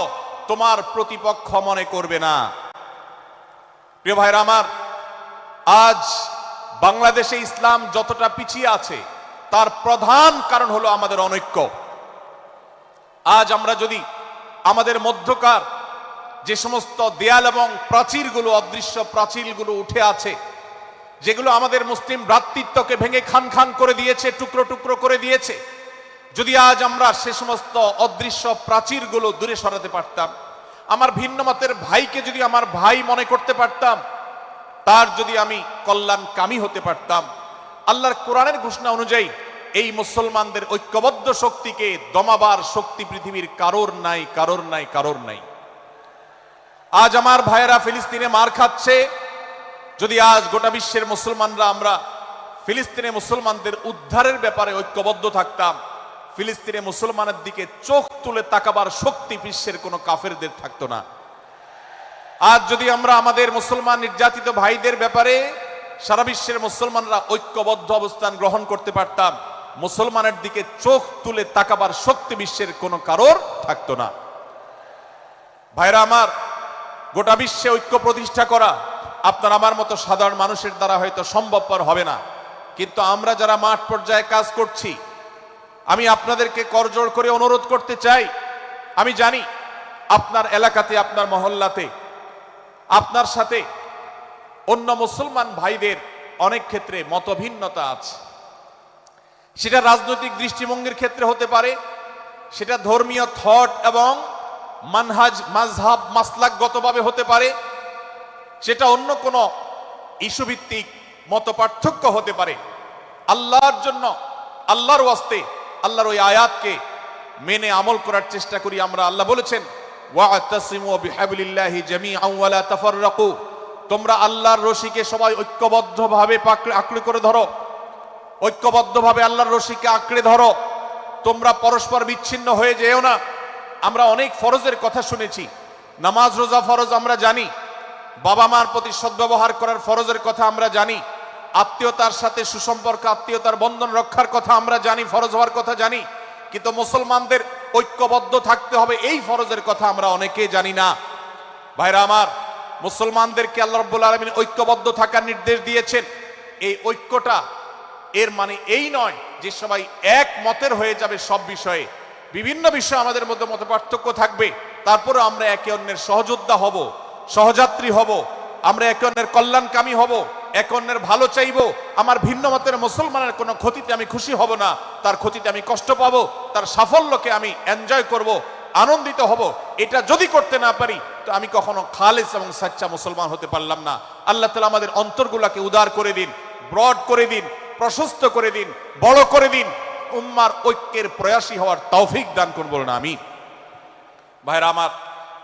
তোমার প্রতিপক্ষ মনে করবে না। প্রিয় ভাইরা আমার, আজ বাংলাদেশে ইসলাম যতটা পিছিয়ে আছে তার প্রধান কারণ হলো আমাদের অনৈক্য। আজ আমরা যদি আমাদের মধ্যকার যে সমস্ত দেয়াল এবং প্রাচীরগুলো, অদৃশ্য প্রাচীরগুলো উঠে আছে, যেগুলো আমাদের মুসলিম ভ্রাতৃত্বকে ভেঙে খান খান করে দিয়েছে, টুকরো টুকরো করে দিয়েছে, যদি আজ আমরা সে সমস্ত অদৃশ্য প্রাচীরগুলো দূরে সরাতে পারতাম, আমার ভিন্ন মতের ভাইকে যদি আমার ভাই মনে করতে পারতাম, তার যদি আমি কল্যাণকামী হতে পারতাম, আল্লাহর কোরআনের ঘোষণা অনুযায়ী এই মুসলমানদের ঐক্যবদ্ধ শক্তিকে দমাবার শক্তি পৃথিবীর কারোর নাই, কারোর নাই, কারোর নাই। আজ আমার ভাইয়েরা ফিলিস্তিনে মার খাচ্ছে, যদি আজ গোটা বিশ্বের মুসলমানরা আমরা ফিলিস্তিনে মুসলমানদের উদ্ধারের ব্যাপারে ঐক্যবদ্ধ থাকতাম, ফিলিস্তিনে মুসলমানের দিকে চোখ তুলে তাকাবার শক্তি বিশ্বের কোনো কাফেরদের থাকতো না। আজ যদি আমরা আমাদের মুসলমান নির্যাতিত ভাইদের ব্যাপারে সারা বিশ্বের মুসলমানরা ঐক্যবদ্ধ অবস্থান গ্রহণ করতে পারতাম, মুসলমানের দিকে চোখ তুলে তাকাবার শক্তি বিশ্বের কোনো কারোর থাকতো না। ভাইরা আমার, গোটা বিশ্বে ঐক্য প্রতিষ্ঠা করা আপনার আমার মতো সাধারণ মানুষের দ্বারা হয়তো সম্ভবপর হবে না, কিন্তু আমরা যারা মাঠ পর্যায়ে কাজ করছি, আমি আপনাদেরকে করজোড় করে অনুরোধ করতে চাই। আমি জানি আপনার এলাকাতে, আপনার মহল্লাতে আপনার সাথে অন্য মুসলমান ভাইদের অনেক ক্ষেত্রে মতভিন্নতা আছে। সেটা রাজনৈতিক দৃষ্টিভঙ্গির ক্ষেত্রে হতে পারে, সেটা ধর্মীয় থট এবং মানহাজ, মাযহাব, মাসলাকগতভাবে হতে পারে, সেটা অন্য কোনো ইস্যু ভিত্তিক মত পার্থক্য হতে পারে। আল্লাহর জন্য, আল্লাহর ওয়াস্তে, আল্লাহর ওই আয়াতকে মেনে আমল করার চেষ্টা করি আমরা। আল্লাহ বলেছেন, ওয়া'তাসিমু বিহাবলিল্লাহি জামিআন ওয়া লা তাফাররাকু, তোমরা আল্লাহর রশিকে সবাই ঐক্যবদ্ধভাবে আঁকড়ে করে ধরো, ঐক্যবদ্ধভাবে আল্লাহর রশিকে আঁকড়ে ধরো, তোমরা পরস্পর বিচ্ছিন্ন হয়ে যেও না। আমরা অনেক ফরজের কথা শুনেছি, নামাজ রোজা ফরজ আমরা জানি, বাবা মার প্রতি সদ্ব্যবহার করার ফরজের কথা আমরা জানি, আত্মীয়তার সাথে সুসম্পর্ক আত্মীয়তার বন্ধন রক্ষার কথা আমরা জানি, ফরজ হওয়ার কথা জানি, কিন্তু মুসলমানদের ঐক্যবদ্ধ থাকতে হবে এই ফরজের কথা আমরা অনেকেই জানি না। ভাইরা আমার, মুসলমানদেরকে আল্লাহ রাব্বুল আলামিন ঐক্যবদ্ধ থাকার নির্দেশ দিয়েছেন। এই ঐক্যটা এর মানে এই নয় যে সবাই এক মতের হয়ে যাবে সব বিষয়ে, বিভিন্ন বিষয়ে আমাদের মধ্যে মত পার্থক্য থাকবে, তারপরে আমরা একে অন্যের সহযোদ্ধা হব, সহযাত্রী হব, আমরা একে অন্যের কল্যাণকামী হব, একে অন্যের ভালো চাইব। আমার ভিন্ন মতের মুসলমানের কোনো ক্ষতিতে আমি খুশি হব না, তার ক্ষতিতে আমি কষ্ট পাবো, তার সাফল্যকে আমি এনজয় করব, আনন্দিত হব। এটা যদি করতে না পারি তো আমি কখনো খালেস এবং সাচ্চা মুসলমান হতে পারলাম না। আল্লাহ তাআলা আমাদের অন্তরগুলোকে উদার করে দিন, ব্রড করে দিন, প্রশস্ত করে দিন, বড় করে দিন, উম্মার ঐক্যের প্রয়াসী হওয়ার তৌফিক দান করুন বলুন আমিন। ভাইরা আমার,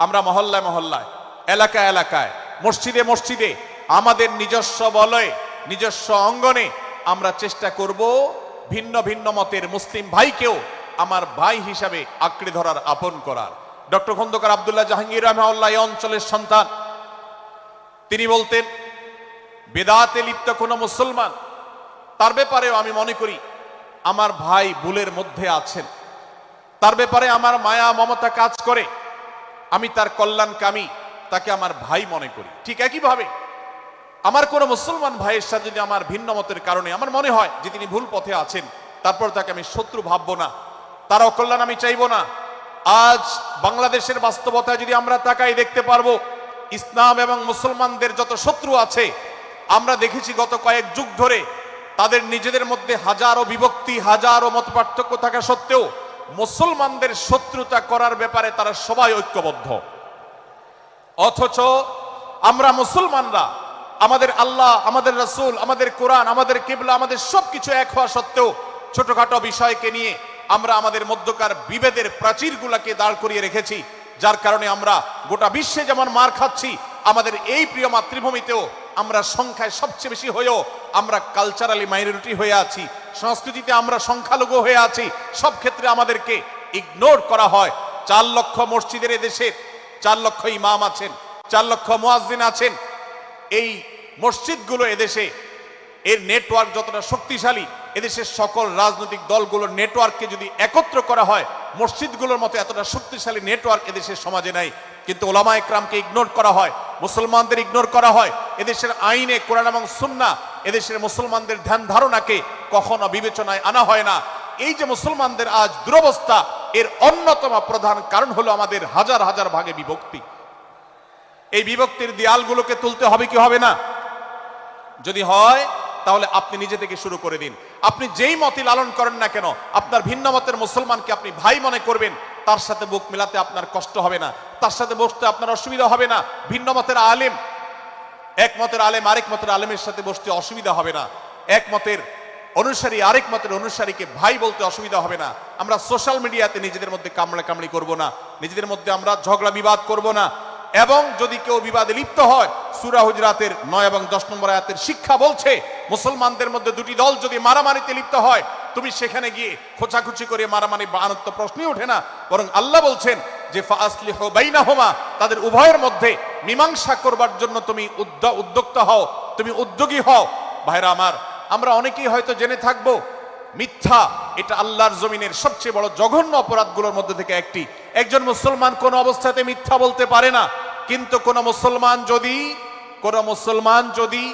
আমরা মহল্লায় মহল্লায়, এলাকায় এলাকায়, মসজিদে মসজিদে, আমাদের নিজস্ব বলয়ে, নিজস্ব অঙ্গনে আমরা চেষ্টা করব ভিন্ন ভিন্ন মতের মুসলিম ভাইকেও আমার ভাই হিসাবে আঁকড়ে ধরার, আপন করার। ডক্টর খন্দকার আব্দুল্লাহ জাহাঙ্গীর রাহিমাহুল্লাহ এই অঞ্চলের সন্তান, তিনি বলতেন বেদাতে লিপ্ত কোন মুসলমান, তার ব্যাপারেও আমি মনে করি আমার ভাই ভুলের মধ্যে আছেন, তার ব্যাপারে আমার মায়া মমতা কাজ করে, আমি তার কল্যাণকামী, তাকে আমার ভাই মনে করি। ঠিক একইভাবে আমার কোন মুসলমান ভাইয়ের সাথে যদি আমার ভিন্ন মতের কারণে আমার মনে হয় যে তিনি ভুল পথে আছেন, তারপর তাকে আমি শত্রু ভাববো না, তার অকল্যাণ আমি চাইবো না। আজ বাংলাদেশের বাস্তবতায় যদি আমরা তাকাই দেখতে পারবো ইসলাম এবং মুসলমানদের যত শত্রু আছে, আমরা দেখেছি গত কয়েক যুগ ধরে তাদের নিজেদের মধ্যে হাজারো বিভক্তি, হাজারো মত পার্থক্য থাকা সত্ত্বেও মুসলমানদের শত্রুতা করার ব্যাপারে তারা সবাই ঐক্যবদ্ধ। অথচ আমরা মুসলমানরা আমাদের আল্লাহ, আমাদের রাসূল, আমাদের কোরআন, আমাদের কিবলা, আমাদের সবকিছু এক হওয়া সত্ত্বেও ছোটখাটো বিষয়কে নিয়ে আমরা আমাদের মধ্যকার বিভেদের প্রাচীরগুলোকে দাঁড় করিয়ে রেখেছি, যার কারণে আমরা গোটা বিশ্বে যেমন মার খাচ্ছি, আমাদের এই প্রিয় মাতৃভূমিতেও আমরা সংখ্যায় সবচেয়ে বেশি হয়েও আমরা কালচারালি মাইনরিটি হয়ে আছি, সংস্কৃতিতে আমরা সংখ্যালঘু হয়ে আছি, সব ক্ষেত্রে আমাদেরকে ইগনোর করা হয়। 4 লক্ষ মসজিদের এদেশে 4 লক্ষ ইমাম আছেন, 4 লক্ষ মুয়াজ্জিন আছেন। এই মসজিদগুলো এদেশে এর নেটওয়ার্ক যতটা শক্তিশালী, এদেশের সকল রাজনৈতিক দলগুলোর নেটওয়ার্ককে যদি একত্র করা হয়, মসজিদগুলোর মতো এতটা শক্তিশালী নেটওয়ার্ক এদেশের সমাজে নাই। কিন্তু ওলামা একরামকে ইগনোর করা হয়, মুসলমানদের ইগনোর করা হয়, এদেশের আইনে কোরআন এবং সুন্নাহ এদেশের মুসলমানদের ধ্যান ধারণাকে কখনো বিবেচনায় আনা হয় না। এই যে মুসলমানদের আজ দুরবস্থা, এর অন্যতম প্রধান কারণ হলো আমাদের হাজার হাজার ভাগে বিভক্তি। এই বিভক্তির দেয়ালগুলোকে তুলতে হবে কি হবে না? যদি হয় তাহলে আপনি নিজে থেকে শুরু করে দিন। আপনি যেই মতই লালন করেন না কেন, আপনার ভিন্ন মতের মুসলমানকে আপনি ভাই মনে করবেন, তার সাথে বুক মিলাতে আপনার কষ্ট হবে না, তার সাথে বসতে আপনার অসুবিধা হবে না। ভিন্ন মতের আলেম, এক মতের আলেম আরেক মতের আলেমের সাথে বসতে অসুবিধা হবে না, এক মতের অনুসারী আরেক মতের অনুসারীকে ভাই বলতে অসুবিধা হবে না। আমরা সোশ্যাল মিডিয়াতে নিজেদের মধ্যে কামড়াকামড়ি করব না, নিজেদের মধ্যে আমরা ঝগড়া বিবাদ করব না। এবং যদি কেউ বিবাদে লিপ্ত হয়, সূরা হুজরাতের 9 এবং 10 নম্বর আয়াতের শিক্ষা বলছে, মুসলমানদের মধ্যে দুটি দল যদি মারামারিতে লিপ্ত হয়, তুমি সেখানে গিয়ে খোঁচাখুচি করে মারামারি বানানোর তো প্রশ্নই ওঠে না, বরং আল্লাহ বলছেন যে ফাসলিহু বাইনাহুমা, তাদের উভয়ের মধ্যে মীমাংসা করবার জন্য তুমি উদ্যোক্তা হও, তুমি উদ্যোগী হও। ভাইরা আমার, আমরা অনেকেই হয়তো জেনে থাকবো মিথ্যা এটা আল্লাহর জমিনের সবচেয়ে বড় জঘন্য অপরাধগুলোর মধ্যে থেকে একটি। একজন মুসলমান কোন অবস্থাতে মিথ্যা বলতে পারে না, কিন্তু কোন মুসলমান যদি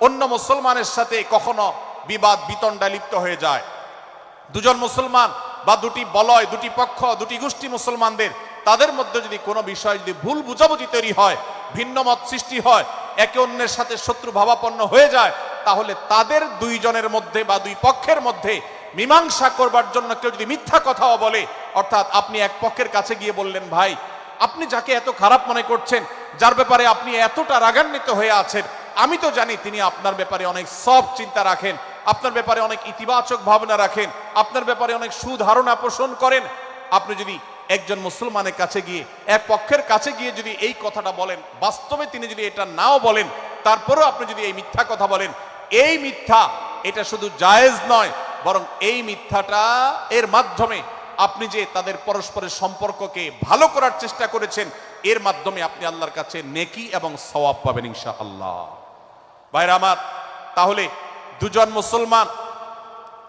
অন্য মুসলমানের সাথে কখনো বিবাদ বিতণ্ডায় লিপ্ত হয়ে যায়, দুজন মুসলমান বা দুটি বলয়, দুটি পক্ষ, দুটি গোষ্ঠী মুসলমানদের, তাদের মধ্যে যদি কোনো বিষয় যদি ভুল বুঝাবুঝি তৈরি হয়, ভিন্ন মত সৃষ্টি হয়, একে অন্যের সাথে শত্রু ভাবাপন্ন হয়ে যায়, তাহলে তাদের দুইজনের মধ্যে বা দুই পক্ষের মধ্যে মীমাংসা করবার জন্য কেউ যদি মিথ্যা কথাও বলে, অর্থাৎ আপনি এক পক্ষের কাছে গিয়ে বললেন, ভাই আপনি যাকে এত খারাপ মনে করছেন, যার ব্যাপারে আপনি এতটা রাগান্বিত হয়ে আছেন, আমি তো জানি তিনি আপনার ব্যাপারে অনেক সফট চিন্তা রাখেন, আপনার ব্যাপারে অনেক ইতিবাচক ভাবনা রাখেন, আপনার ব্যাপারে অনেক সুধারণা পোষণ করেন। আপনি যদি একজন মুসলমানের কাছে গিয়ে, এক পক্ষের কাছে গিয়ে যদি এই কথাটা বলেন, বাস্তবে তিনি যদি এটা নাও বলেন, তারপরেও আপনি যদি এই মিথ্যা কথা বলেন, এই মিথ্যা এটা শুধু জায়েজ নয়, বরং এই মিথ্যাটা এর মাধ্যমে আপনি যে তাদের পরস্পরের সম্পর্ককে ভালো করার চেষ্টা করেছেন, এর মাধ্যমে আপনি আল্লাহর কাছে নেকি এবং সওয়াব পাবেন ইনশাআল্লাহ। ভাইরা আমার, তাহলে দুজন মুসলমান,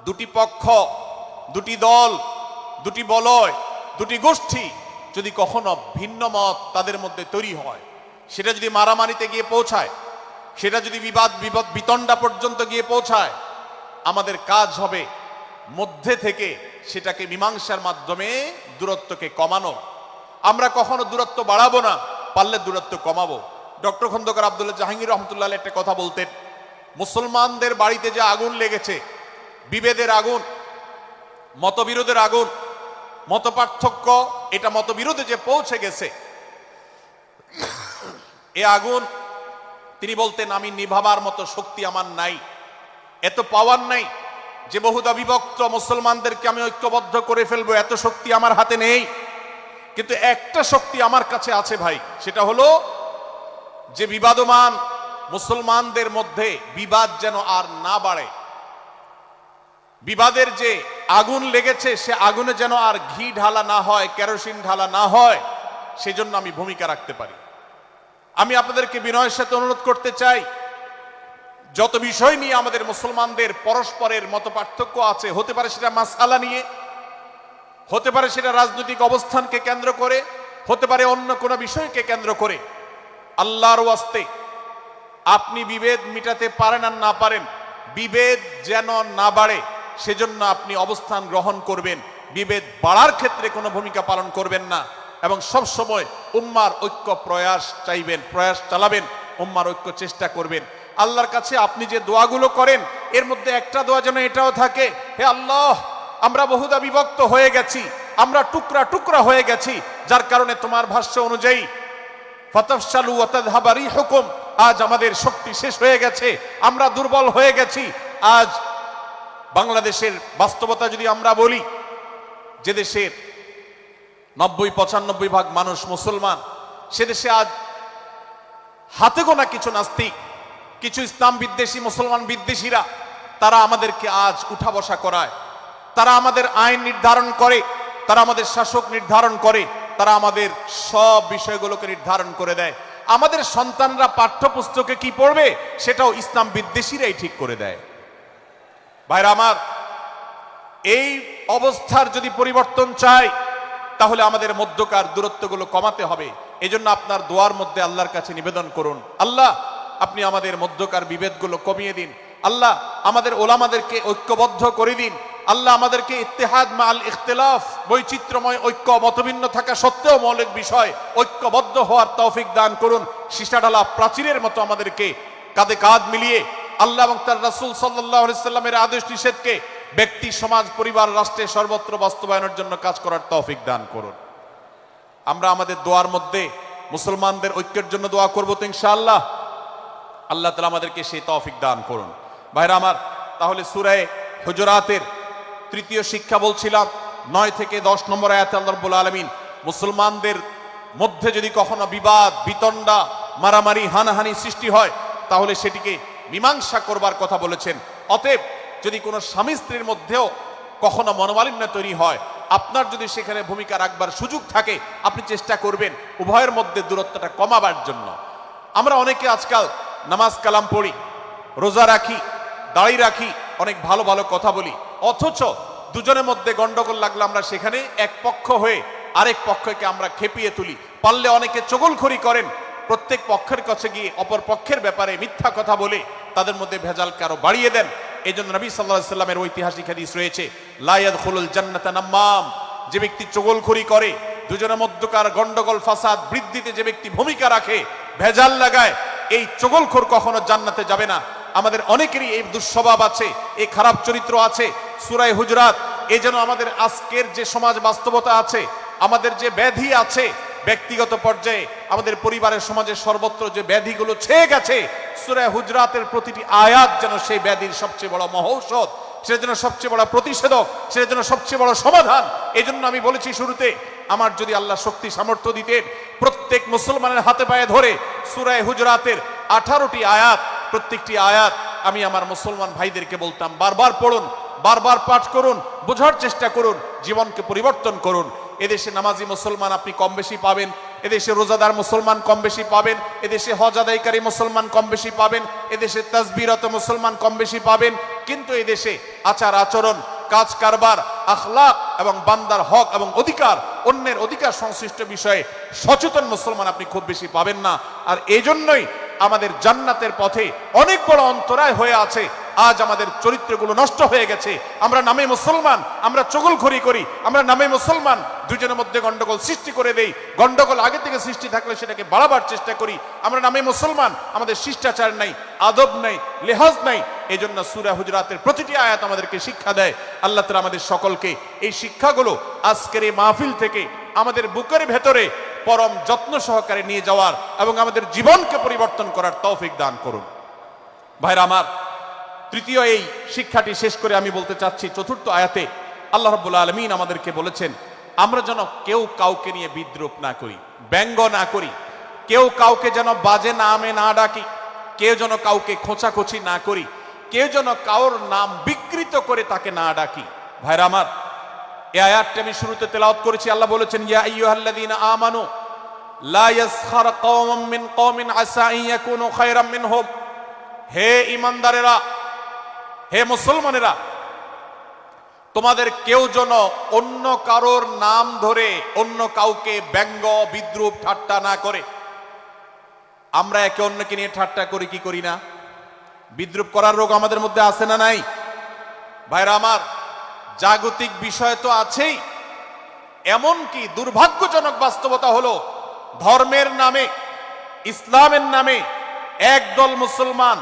দুটি পক্ষ, দুটি দল, দুটি বলয়, দুটি গোষ্ঠী যদি কখনো ভিন্ন মত তাদের মধ্যে তৈরি হয়, সেটা যদি মারামারিতে গিয়ে পৌঁছায়, সেটা যদি বিবাদ বিতণ্ডা পর্যন্ত গিয়ে পৌঁছায়, আমাদের কাজ হবে মধ্যে থেকে সেটাকে মীমাংসার মাধ্যমে দূরত্বকে কমানো। আমরা কখনো দূরত্ব বাড়াবো না, পারলে দূরত্ব কমাবো। ডক্টর খন্দকার আব্দুল্লাহ জাহাঙ্গীর রহমতুল্লাহ একটা কথা বলতেন, মুসলমানদের বাড়িতে যে আগুন লেগেছে, বিভেদের আগুন, মতবিরোধের আগুন, মত পার্থক্য, এটা মতবিরোধে যে পৌঁছে গেছে, এ আগুন তিনি বলতেন আমি নিভাবার মতো শক্তি আমার নাই, এত পাওয়ার নাই যে বহুদা বিভক্ত মুসলমানদেরকে আমি ঐক্যবদ্ধ করে ফেলবো, এত শক্তি আমার হাতে নেই। কিন্তু একটা শক্তি আমার কাছে আছে ভাই, সেটা হলো যে বিবাদমান মুসলমানদের মধ্যে বিবাদ যেন আর না বাড়ে, বিবাদের যে আগুন লেগেছে সে আগুনে যেন আর ঘি ঢালা না হয়, কেরোসিন ঢালা না হয়, সেজন্য আমি ভূমিকা রাখতে পারি। আমি আপনাদেরকে বিনয়ের সাথে অনুরোধ করতে চাই, যত বিষয় নিয়ে আমাদের মুসলমানদের পরস্পরের মত পার্থক্য আছে, হতে পারে সেটা মাসআলা নিয়ে, হতে পারে সেটা রাজনৈতিক অবস্থানকে কেন্দ্র করে, হতে পারে অন্য কোনো বিষয়কে কেন্দ্র করে, আল্লাহর ওয়াস্তে আপনি বিভেদ মিটাতে পারেন আর না পারেন, বিভেদ যেন না বাড়ে সেজন্য আপনি অবস্থান গ্রহণ করবেন, বিভেদ বাড়ার ক্ষেত্রে কোনো ভূমিকা পালন করবেন না, এবং সব সময় উম্মার ঐক্য প্রয়াস চাইবেন, প্রয়াস চালাবেন, উম্মার ঐক্য চেষ্টা করবেন। আল্লাহর কাছে আপনি যে দোয়াগুলো করেন, এর মধ্যে একটা দোয়া যেন এটাও থাকে, হে আল্লাহ, আমরা বহুদা বিভক্ত হয়ে গেছি, আমরা টুকরা টুকরা হয়ে গেছি, যার কারণে তোমার ভাষ্য অনুযায়ী ফাতাফশালু ওয়া তাযহাবা রিহুকুম, আজ আমাদের শক্তি শেষ হয়ে গেছে, আমরা দুর্বল হয়ে গেছি। আজ বাংলাদেশের বাস্তবতা যদি আমরা বলি, যে দেশের 90-95 ভাগ মানুষ মুসলমান, সে দেশে আজ হাতে গোনা কিছু নাস্তিক, কিছু ইসলাম বিদ্বেষী, মুসলমান বিদ্বেষীরা, তারা আমাদেরকে আজ উঠা বসা করায়, তারা আমাদের আইন নির্ধারণ করে, তারা আমাদের শাসক নির্ধারণ করে, তারা আমাদের সব বিষয়গুলোকে নির্ধারণ করে দেয়। আমাদের সন্তানরা পাঠ্যপুস্তকে কি পড়বে সেটাও ইসলাম বিদ্বেষীরাই ঠিক করে দেয়। ভাইরা আমার, এই অবস্থার যদি পরিবর্তন চাই, তাহলে আমাদের মধ্যকার দূরত্বগুলো কমাতে হবে। এজন্য আপনার দোয়ার মধ্যে আল্লাহর কাছে নিবেদন করুন, আল্লাহ আপনি আমাদের মধ্যকার বিভেদগুলো কমিয়ে দিন, আল্লাহ আমাদের ওলামাদেরকে ঐক্যবদ্ধ করে দিন, আল্লাহ আমাদেরকে ইত্তেহাদ মাল ইখতিলাফ, বৈচিত্র্যময় ঐক্য, মতভিন্ন থাকা সত্ত্বেও মৌলিক বিষয় ঐক্যবদ্ধ হওয়ার তৌফিক দান করুন। সীসাঢালা প্রাচীরের মতো আমাদেরকে কাঁধে কাঁধ মিলিয়ে আল্লাহ এবং তার রাসূল সাল্লাল্লাহু আলাইহি সাল্লামের আদেশ নিষেধকে ব্যক্তি, সমাজ, পরিবার, রাষ্ট্রে সর্বত্র বাস্তবায়নের জন্য কাজ করার তৌফিক দান করুন। আমরা আমাদের দোয়ার মধ্যে মুসলমানদের ঐক্যের জন্য দোয়া করব তো ইনশাআল্লাহ। আল্লাহ তাআলা আমাদেরকে সেই তৌফিক দান করুন। ভাইরা আমার, তাহলে সূরা হুজুরাতের তৃতীয় শিক্ষা বলছিলাম, 9 থেকে 10 নম্বর আয়াতে আল্লাহ রাব্বুল আলামিন মুসলমানদের মধ্যে যদি কখনো বিবাদ, বিতণ্ডা, মারামারি, হানাহানি সৃষ্টি হয়, তাহলে সেটিকে মীমাংসা করবার কথা বলেছেন। অতএব যদি কোনো স্বামী স্ত্রীর মধ্যেও কখনো মনোমালিন্য তৈরি হয়, আপনার যদি সেখানে ভূমিকা রাখবার সুযোগ থাকে, আপনি চেষ্টা করবেন উভয়ের মধ্যে দূরত্বটা কমাবার জন্য। আমরা অনেকে আজকাল নামাজ কালাম পড়ি, রোজা রাখি, দাড়ি রাখি, অনেক ভালো ভালো কথা বলি, অথচ দুজনের মধ্যে গন্ডগোল লাগলে আমরা সেখানে এক পক্ষ হয়ে আরেক পক্ষকে আমরা খেপিয়ে তুলি। পারলে অনেকে চগলখড়ি করেন, প্রত্যেক পক্ষের কাছে গিয়ে অপর পক্ষের ব্যাপারে মিথ্যা কথা বলে তাদের মধ্যে ভেজালকে আরো বাড়িয়ে দেন। এই জন্য নবী সাল্লাল্লাহু আলাইহি ওয়াসাল্লামের ঐতিহাসিক হাদিস রয়েছে, লা ইয়াদখুলুল জান্নাতা নাম্মাম, যে ব্যক্তি চগলখড়ি করে, দুজনের মধ্যকার গন্ডগোল ফাসাদ বৃদ্ধিতে যে ব্যক্তি ভূমিকা রাখে, ভেজাল লাগায়, এই চগলখোর কখনো জান্নাতে যাবে না। আমাদের অনেকেরই এই দুঃস্বভাব আছে, এই খারাপ চরিত্র আছে। সূরা হুজুরাত, এই যেন আমাদের আজকের যে সমাজ বাস্তবতা আছে, আমাদের যে ব্যাধি আছে, ব্যক্তিগত পর্যায়ে আমাদের পরিবারের, সমাজের সর্বত্র যে ব্যাধিগুলো ছেয়ে গেছে, সূরা হুজুরাতের প্রতিটি আয়াত যেন সেই ব্যাধির সবচেয়ে বড় মহৌষধ, সেটার জন্য সবচেয়ে বড় প্রতিষেধক, সেটার জন্য সবচেয়ে বড় সমাধান। এই জন্য আমি বলেছি শুরুতে, আমার যদি আল্লাহ শক্তি সামর্থ্য দিতেন, প্রত্যেক মুসলমানের হাতে পায়ে ধরে সূরা হুজরাতের 18টি আয়াত, প্রত্যেকটি আয়াত আমি আমার মুসলমান ভাইদেরকে বলতাম, বারবার পড়ুন, বারবার পাঠ করুন, বোঝার চেষ্টা করুন, জীবনকে পরিবর্তন করুন। এদেশে নামাজি মুসলমান আপনি কম বেশি পাবেন, এদেশে রোজাদার মুসলমান কম বেশি পাবেন, এদেশে হজ আদায়কারী মুসলমান কম বেশি পাবেন, এদেশে তাসবিহরত মুসলমান কম বেশি পাবেন, কিন্তু এদেশে আচার আচরণ, কাজ কারবার, আখলাক এবং বান্দার হক এবং অধিকার, অন্যের অধিকার সংশ্লিষ্ট বিষয়ে সচেতন মুসলমান আপনি খুব বেশি পাবেন না। আর এই জন্যই আমাদের জান্নাতের পথে অনেক বড় অন্তরায় হয়ে আছে। আজ আমাদের চরিত্রগুলো নষ্ট হয়ে গেছে। আমরা নামে মুসলমান, আমরা চগলখড়ি করি, আমরা নামে মুসলমান, দুজনের মধ্যে গন্ডগোল সৃষ্টি করে দেই। গন্ডগোল আগে থেকে সৃষ্টি থাকলে সেটাকে বাড়াবার চেষ্টা করি। আমরা নামে মুসলমান, আমাদের শিষ্টাচার নাই, আদব নাই, লেহাজ নাই। এই জন্য সূরা হুজরাতের প্রতিটি আয়াত আমাদেরকে শিক্ষা দেয়। আল্লাহ তাআলা আমাদের সকলকে এই শিক্ষাগুলো আজকের এই মাহফিল থেকে আমাদের বুকের ভেতরে পরম যত্ন সহকারে নিয়ে যাওয়ার এবং আমাদের জীবনকে পরিবর্তন করার তৌফিক দান করুন। ভাইরা আমার, তৃতীয় এই শিক্ষাটি শেষ করে আমি বলতে চাচ্ছি, চতুর্থ আয়াতে আল্লাহ রাব্বুল আলামিন আমাদেরকে বলেছেন আমরা যেন কেউ কাউকে নিয়ে বিদ্রূপ না করি, ব্যঙ্গ না করি, কেউ কাউকে যেন বাজে নামে না ডাকি, কেউ যেন কাউকে খোঁচাখুচি না করি, কেউ যেন কারোর নাম বিকৃত করে তাকে না ডাকি। ভাইরা আমার, এই আয়াতটি আমি শুরুতে তেলাওয়াত করেছি। আল্লাহ বলেছেন ইয়া আইয়ুহাল্লাযীনা আমানু লা ইয়াসখার কওমুম মিন কওমিন আসা আন ইয়াকুনু খায়রাম মিনহুম। হে ঈমানদারেরা, হে মুসলমানেরা, তোমাদের কেউ যেন অন্য কারোর নাম ধরে অন্য কাউকে ব্যঙ্গ বিদ্রূপ ঠাট্টা না করে। আমরা একে অন্যকে নিয়ে ঠাট্টা করি কি করি না? বিদ্রূপ করার রোগ আমাদের মধ্যে আছে না নাই? ভাইরা আমার, জাগতিক বিষয় তো আছেই, এমনকি দুর্ভাগ্যজনক বাস্তবতা হলো ধর্মের নামে, ইসলামের নামে একদল মুসলমান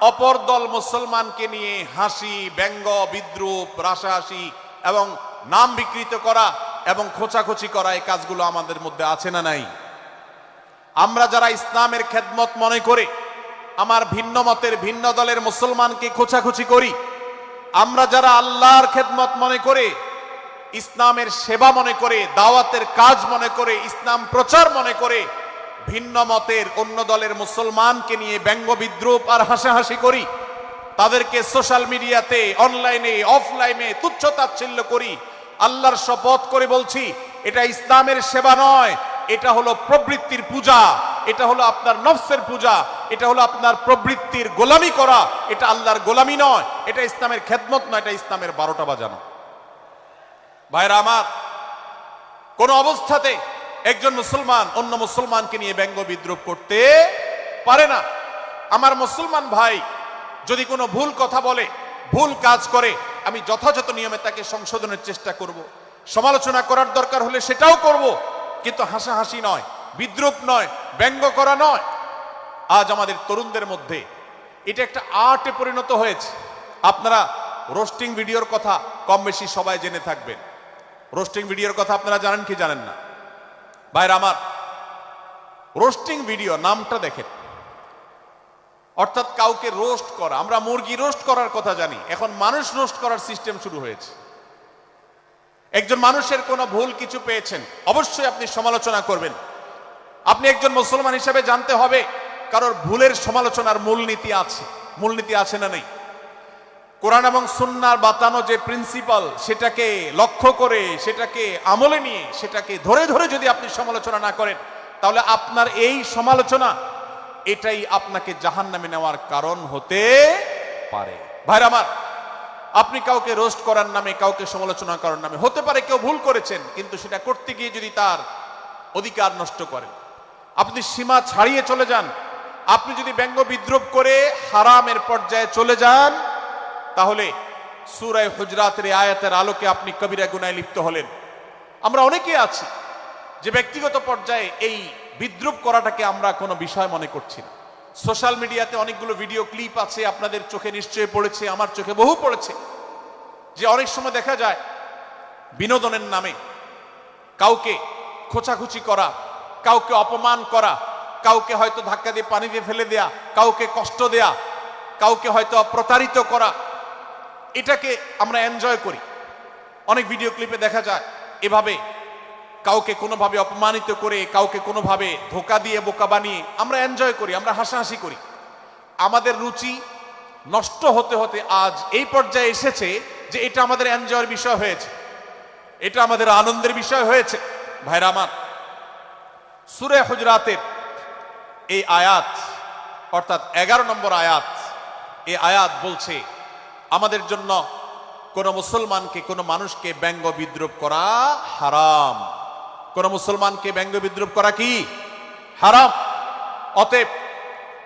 অপর দল মুসলমানকে নিয়ে হাসি, ব্যঙ্গ, বিদ্রূপ, রাশাহাসি এবং নাম বিকৃত করা এবং খোঁচাখুচি করা, এই কাজগুলো আমাদের মধ্যে আছে না নাই? আমরা যারা ইসলামের খেদমত মনে করে আমার ভিন্ন মতের, ভিন্ন দলের মুসলমানকে খোঁচাখুচি করি, আমরা যারা আল্লাহর খেদমত মনে করে, ইসলামের সেবা মনে করে, দাওয়াতের কাজ মনে করে, ইসলাম প্রচার মনে করে ভিন্ন মতের অন্য দলের মুসলমানকে নিয়ে ব্যঙ্গ বিদ্রূপ আর হাসাহাসি করি, তাদেরকে সোশ্যাল মিডিয়াতে, অনলাইনে, অফলাইনে তুচ্ছ তাচ্ছিল্য করি, আল্লাহর শপথ করে বলছি এটা ইসলামের সেবা নয়, এটা হলো প্রবৃত্তির পূজা, এটা হলো আপনার নফসের পূজা, এটা হলো আপনার প্রবৃত্তির গোলামি করা, এটা আল্লাহর গোলামি নয়, এটা ইসলামের খেদমত নয়, এটা ইসলামের 12টা বাজানো। ভাইরা আমার, কোন অবস্থাতে একজন মুসলমান অন্য মুসলমানকে নিয়ে ব্যঙ্গ বিদ্রূপ করতে পারে না। আমার মুসলমান ভাই যদি কোনো ভুল কথা বলে, ভুল কাজ করে, আমি যথাযথ নিয়মে তাকে সংশোধনের চেষ্টা করব, সমালোচনা করার দরকার হলে সেটাও করব, কিন্তু হাসাহাসি নয়, বিদ্রূপ নয়, ব্যঙ্গ করা নয়। আজ আমাদের তরুণদের মধ্যে এটা একটা আর্টে পরিণত হয়েছে। আপনারা রোস্টিং ভিডিওর কথা কম বেশি সবাই জেনে থাকবেন। রোস্টিং ভিডিওর কথা আপনারা জানেন কি জানেন না? ভাইরা আমার, রোস্টিং ভিডিও নামটা দেখেন, অর্থাৎ কাউকে রোস্ট করা। আমরা মুরগি রোস্ট করার কথা জানি, এখন মানুষ রোস্ট করার সিস্টেম শুরু হয়েছে। একজন মানুষের কোনো ভুল কিছু পেয়েছেন, অবশ্যই আপনি সমালোচনা করবেন। আপনি একজন মুসলমান হিসেবে জানতে হবে কারোর ভুলের সমালোচনার মূলনীতি আছে। মূলনীতি আছে না নেই? কোরআন এবং সুন্নাহর বাতানো যে প্রিন্সিপাল, সেটাকে লক্ষ্য করে, সেটাকে আমলে নিয়ে, সেটাকে ধরে ধরে যদি আপনি সমালোচনা না করেন, তাহলে আপনার এই সমালোচনা এটাই আপনাকে জাহান্নামে নেওয়ার কারণ হতে পারে। ভাইরা আমার, আপনি কাউকে রোস্ট করার নামে, কাউকে সমালোচনা করার নামে, হতে পারে কেউ ভুল করেছেন, কিন্তু সেটা করতে গিয়ে যদি তার অধিকার নষ্ট করেন, আপনি সীমা ছাড়িয়ে চলে যান, আপনি যদি ব্যঙ্গ বিদ্রূপ করে হারামের পর্যায়ে চলে যান, তাহলে সূরা হুজরাতের আয়াতের আলোকে আপনি কবিরা গুনাহে লিপ্ত হলেন। আমরা অনেকে আছি যে ব্যক্তিগত পর্যায়ে এই বিদ্রূপ করাটাকে আমরা কোনো বিষয় মনে করছি না। সোশ্যাল মিডিয়াতে অনেকগুলো ভিডিও ক্লিপ আছে, আপনাদের চোখে নিশ্চয়ই পড়েছে, আমার চোখে বহু পড়েছে, যে অনেক সময় দেখা যায় বিনোদনের নামে কাউকে খোঁচাখুচি করা, কাউকে অপমান করা, কাউকে হয়তো ধাক্কা দিয়ে পানিতে ফেলে দেয়া, কাউকে কষ্ট দেয়া, কাউকে হয়তো প্রতারিত করা, এটাকে আমরা এনজয় করি। অনেক ভিডিও ক্লিপে দেখা যায় এভাবে কাউকে কোনোভাবে অপমানিত করে, কাউকে কোনোভাবে ধোকা দিয়ে বোকা বানিয়ে আমরা এনজয় করি, আমরা হাসাহাসি করি। আমাদের রুচি নষ্ট হতে হতে আজ এই পর্যায়ে এসেছে যে এটা আমাদের এনজয়ের বিষয় হয়েছে, এটা আমাদের আনন্দের বিষয় হয়েছে। ভাইরা আমার, সূরা হুজরাতের এই আয়াত অর্থাৎ 11 নম্বর আয়াত, এই আয়াত বলছে আমাদের জন্য কোন মুসলমানকে, কোন মানুষকে ব্যঙ্গ বিদ্রুপ করা হারাম। কোন মুসলমানকে ব্যঙ্গ বিদ্রুপ করা কি হারাম। অতএব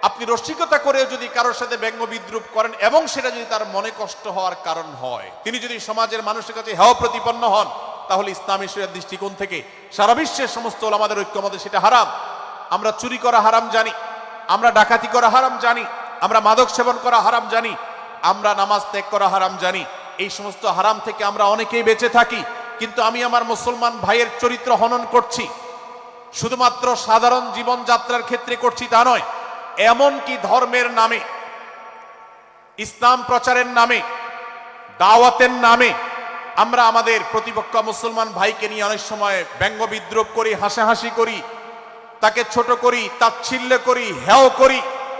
আপনি রসিকতা করে যদি কারোর সাথে ব্যঙ্গ বিদ্রুপ করেন এবং সেটা যদি তার মনে কষ্ট হওয়ার কারণ হয়, তিনি যদি সমাজের মানুষের কাছে হেয় প্রতিপন্ন হন, তাহলে ইসলামী শরীয়তের দৃষ্টিকোণ থেকে সারা বিশ্বের সমস্ত ওলামাদের ঐক্যমতে সেটা হারাম। আমরা চুরি করা হারাম জানি, আমরা ডাকাতি করা হারাম জানি, আমরা মাদক সেবন করা হারাম জানি, আমরা নামাজ ত্যাগ করা হারাম জানি। এই সমস্ত হারাম থেকে আমরা অনেকেই বেঁচে থাকি, কিন্তু আমি আমার মুসলমান ভাইয়ের চরিত্র হনন করছি, শুধুমাত্র সাধারণ জীবনযাত্রার ক্ষেত্রে করছি তা নয়, এমনকি ধর্মের নামে, ইসলাম প্রচারের নামে, দাওয়াতের নামে আমরা আমাদের প্রতিপক্ষ মুসলমান ভাইকে নিয়ে অনেক সময় ব্যঙ্গ বিদ্রুপ করি, হাসাহাসি করি, তাকে ছোট করি, তাচ্ছিল্য করি, হেয় করি,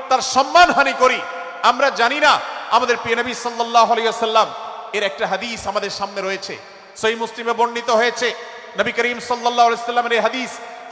তার সম্মানহানি করি। আমরা জানি না আমাদের প্রিয় নবী সাল্লাল্লাহু আলাইহি ওয়াসাল্লাম এর একটা হাদিস আমাদের সামনে রয়েছে, সহিহ মুসলিমে বর্ণিত হয়েছে। নবী করিম সাল্লাল্লাহু আলাইহি ওয়াসাল্লামের এই হাদিস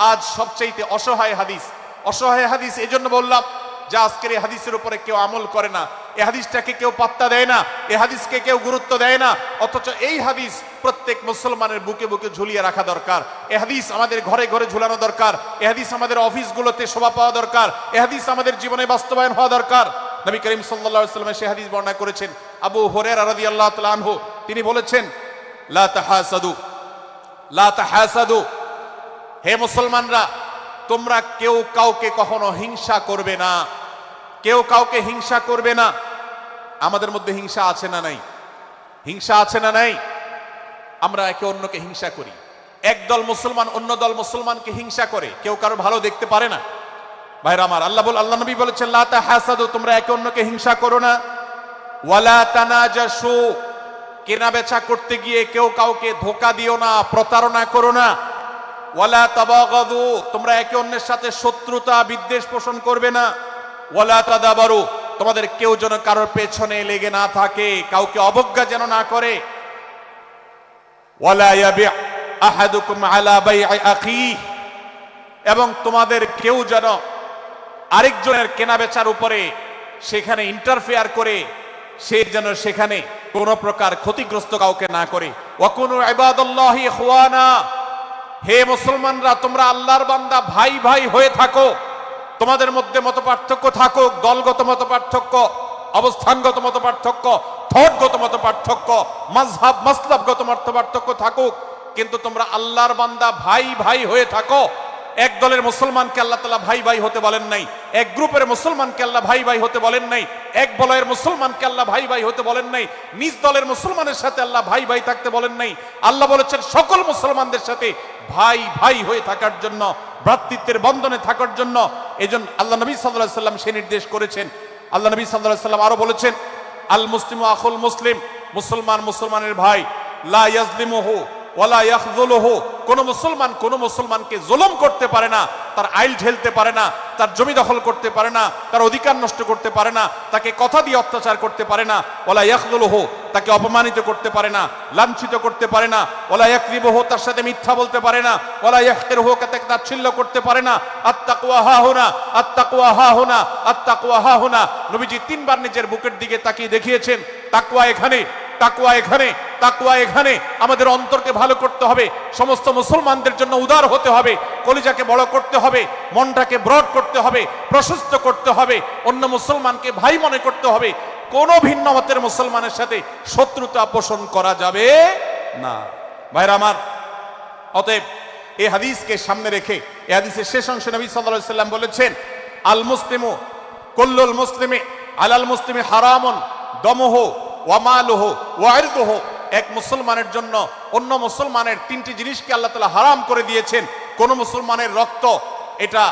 আজ সবচেয়ে অসহায় হাদিস। অসহায় হাদিস এজন্য বললাম যে আজকের এই হাদিসের উপরে কেউ আমল করে না, এই হাদিসটাকে কেউ পাত্তা দেয় না, এই হাদিসকে কেউ গুরুত্ব দেয় না। অথচ এই হাদিস প্রত্যেক মুসলমানের বুকে বুকে ঝুলিয়ে রাখা দরকার। এই হাদিস আমাদের ঘরে ঘরে ঝুলানো দরকার। এই হাদিস আমাদের অফিসগুলোতে শোভা পাওয়া দরকার। এই হাদিস আমাদের জীবনে বাস্তবায়ন হওয়া দরকার। নবী করিম সাল্লাল্লাহু আলাইহি ওয়াসাল্লাম সেই হাদিস বর্ণনা করেছেন। আবু হুরায়রা রাদিয়াল্লাহু তাআলা আনহু তিনি বলেছেন, লা তাহাসাদু, লা তাহাসাদু, হে মুসলমানরা, তোমরা কেউ কাউকে কখনো হিংসা করবে না, কেউ কাউকে হিংসা করবে না। আমাদের মধ্যে হিংসা আছে না নাই? হিংসা আছে না নাই? আমরা একে অন্যকে হিংসা করি। একদল মুসলমান অন্য দল মুসলমানকে হিংসা করে, কেউ কারো ভালো দেখতে পারে না। ভাইরা আমার, আল্লাহ নবী বলেছেন, লা তাহাসাদু, তোমরা একে অন্যকে হিংসা করো না। ওয়ালা তানাজাসু, কেনা বেচা করতে গিয়ে কেউ কাউকে ধোকা দিও না, প্রতারণা করো না। ওয়ালা তাবাগাদু, তোমরা একে অন্যের সাথে শত্রুতা বিদ্বেষ পোষণ করবে না। ওয়ালা তাদাবারু, তোমাদের কেউ যেন কারোর পেছনে লেগে না থাকে, কাউকে অবজ্ঞা যেন না করে। ওয়ালা ইয়াবি আহাদুকুম আলা বাই'i আখিহি, এবং তোমাদের কেউ যেন আরেকজনের কেনা বেচার উপরে সেখানে ইন্টারফেয়ার করে সে যেন সেখানে কোন প্রকার ক্ষতিগ্রস্ত কাউকে না করে। ওয়াকুনু ইবাদাল্লাহি ইখওয়ানা, হে মুসলমানরা, তোমরা আল্লাহর বান্দা, ভাই ভাই হয়ে থাকো। তোমাদের মধ্যে মত পার্থক্য থাকুক, দলগত মত পার্থক্য, অবস্থানগত মত পার্থক্য, থটগত মত পার্থক্য, মাযহাব মাসলাবগত মত পার্থক্য থাকুক, কিন্তু তোমরা আল্লাহর বান্দা, ভাই ভাই হয়ে থাকো। এক দলের মুসলমানকে আল্লাহ তাআলা ভাই ভাই হতে বলেন নাই, এক গ্রুপের মুসলমানকে আল্লাহ ভাই ভাই হতে বলেন নাই, এক বলয়ের মুসলমানকে আল্লাহ ভাই ভাই হতে বলেন নাই, নিজ দলের মুসলমানের সাথে আল্লাহ ভাই ভাই থাকতে বলেন নাই। আল্লাহ বলেছেন সকল মুসলমানদের সাথে ভাই ভাই হয়ে থাকার জন্য, ভ্রাতৃত্বের বন্ধনে থাকার জন্য। এজন্য আল্লাহ নবী সাল্লাল্লাহু আলাইহি ওয়াসাল্লাম সে নির্দেশ করেছেন। আল্লাহ নবী সাল্লাল্লাহু আলাইহি ওয়াসাল্লাম আরো বলেছেন, আল মুসলিমু আখুল মুসলিম, মুসলমান মুসলমানের ভাই, লা ইয়াজলিমুহু ওয়ালা ইয়াখযুলুহু, কোন মুসলমান কোন মুসলমানকে জুলুম করতে পারে না, তার আইল ঢেলতে পারে না, তার জমি দখল করতে পারে না, তার অধিকার নষ্ট করতে পারে না, তাকে কথা দিয়ে অত্যাচার করতে পারে না। ওয়ালা ইয়াখযুলুহু, তাকে অপমানিত করতে পারে না, লাঞ্ছিত করতে পারে না। ওয়ালা ইয়াকযিবুহু, তার সাথে মিথ্যা বলতে পারে না। ওয়ালা ইয়াহকিরুহু, তাকে তাচ্ছিল্য করতে পারে না। আত-তাকওয়া হাহুনা, আত-তাকওয়া হাহুনা, আত-তাকওয়া হাহুনা। নবীজি তিনবার নিজের বুকের দিকে তাকিয়ে দেখিয়েছেন, তাকওয়া এখানে, তাকওয়া এখানে, তাকওয়া এখানে। আমাদের অন্তরকে ভালো করতে হবে, সমস্ত মুসলমানদের জন্য উদার হতে হবে, কলিজাকে বড় করতে হবে, মনটাকে ব্রড করতে হবে, প্রশস্ত করতে হবে, অন্য মুসলমানকে ভাই মনে করতে হবে। কোন ভিন্ন মতের মুসলমানের সাথে শত্রুতা পোষণ করা যাবে না। ভাইরা আমার, অতএব এই হাদিসকে সামনে রেখে এই হাদিসের শেষ অংশে নবী সাল্লাল্লাহু আলাইহি ওয়াসাল্লাম বলেছেন, আল মুসলিমু কুল্লুল মুসলিমি আলাল মুসলিমি হারামুন দমুহু ওয়া মালুহু ওয়া ইরদুহু। এক মুসলমানের জন্য অন্য মুসলমানের তিনটি জিনিসকে আল্লাহ তাআলা হারাম করে দিয়েছেন। কোন মুসলমানের রক্ত এটা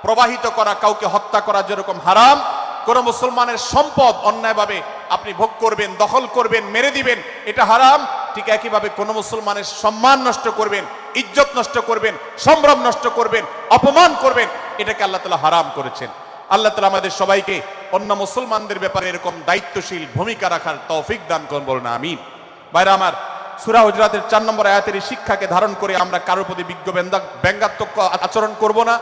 প্রবাহিত করা, কাউকে হত্যা করা যেরকম হারাম, কোন মুসলমানের সম্পদ অন্যায়ভাবে আপনি ভোগ করবেন, দখল করবেন, মেরে দিবেন, এটা হারাম। ঠিক একইভাবে কোন মুসলমানের সম্মান নষ্ট করবেন, ইজ্জত নষ্ট করবেন, সম্ভ্রম নষ্ট করবেন, অপমান করবেন, এটাকে আল্লাহ তাআলা হারাম করেছেন। আল্লাহ তাআলা আমাদের সবাইকে অন্য মুসলমানদের ব্যাপারে এরকম দায়িত্বশীল ভূমিকা রাখার তৌফিক দান করুন, বলুন আমিন। ভাইরা আমার, সূরা হুজুরাতের 4 নম্বর আয়াতের এই শিক্ষাকে ধারণ করে আমরা কারোর প্রতি ব্যঙ্গাত্মক আচরণ করব না।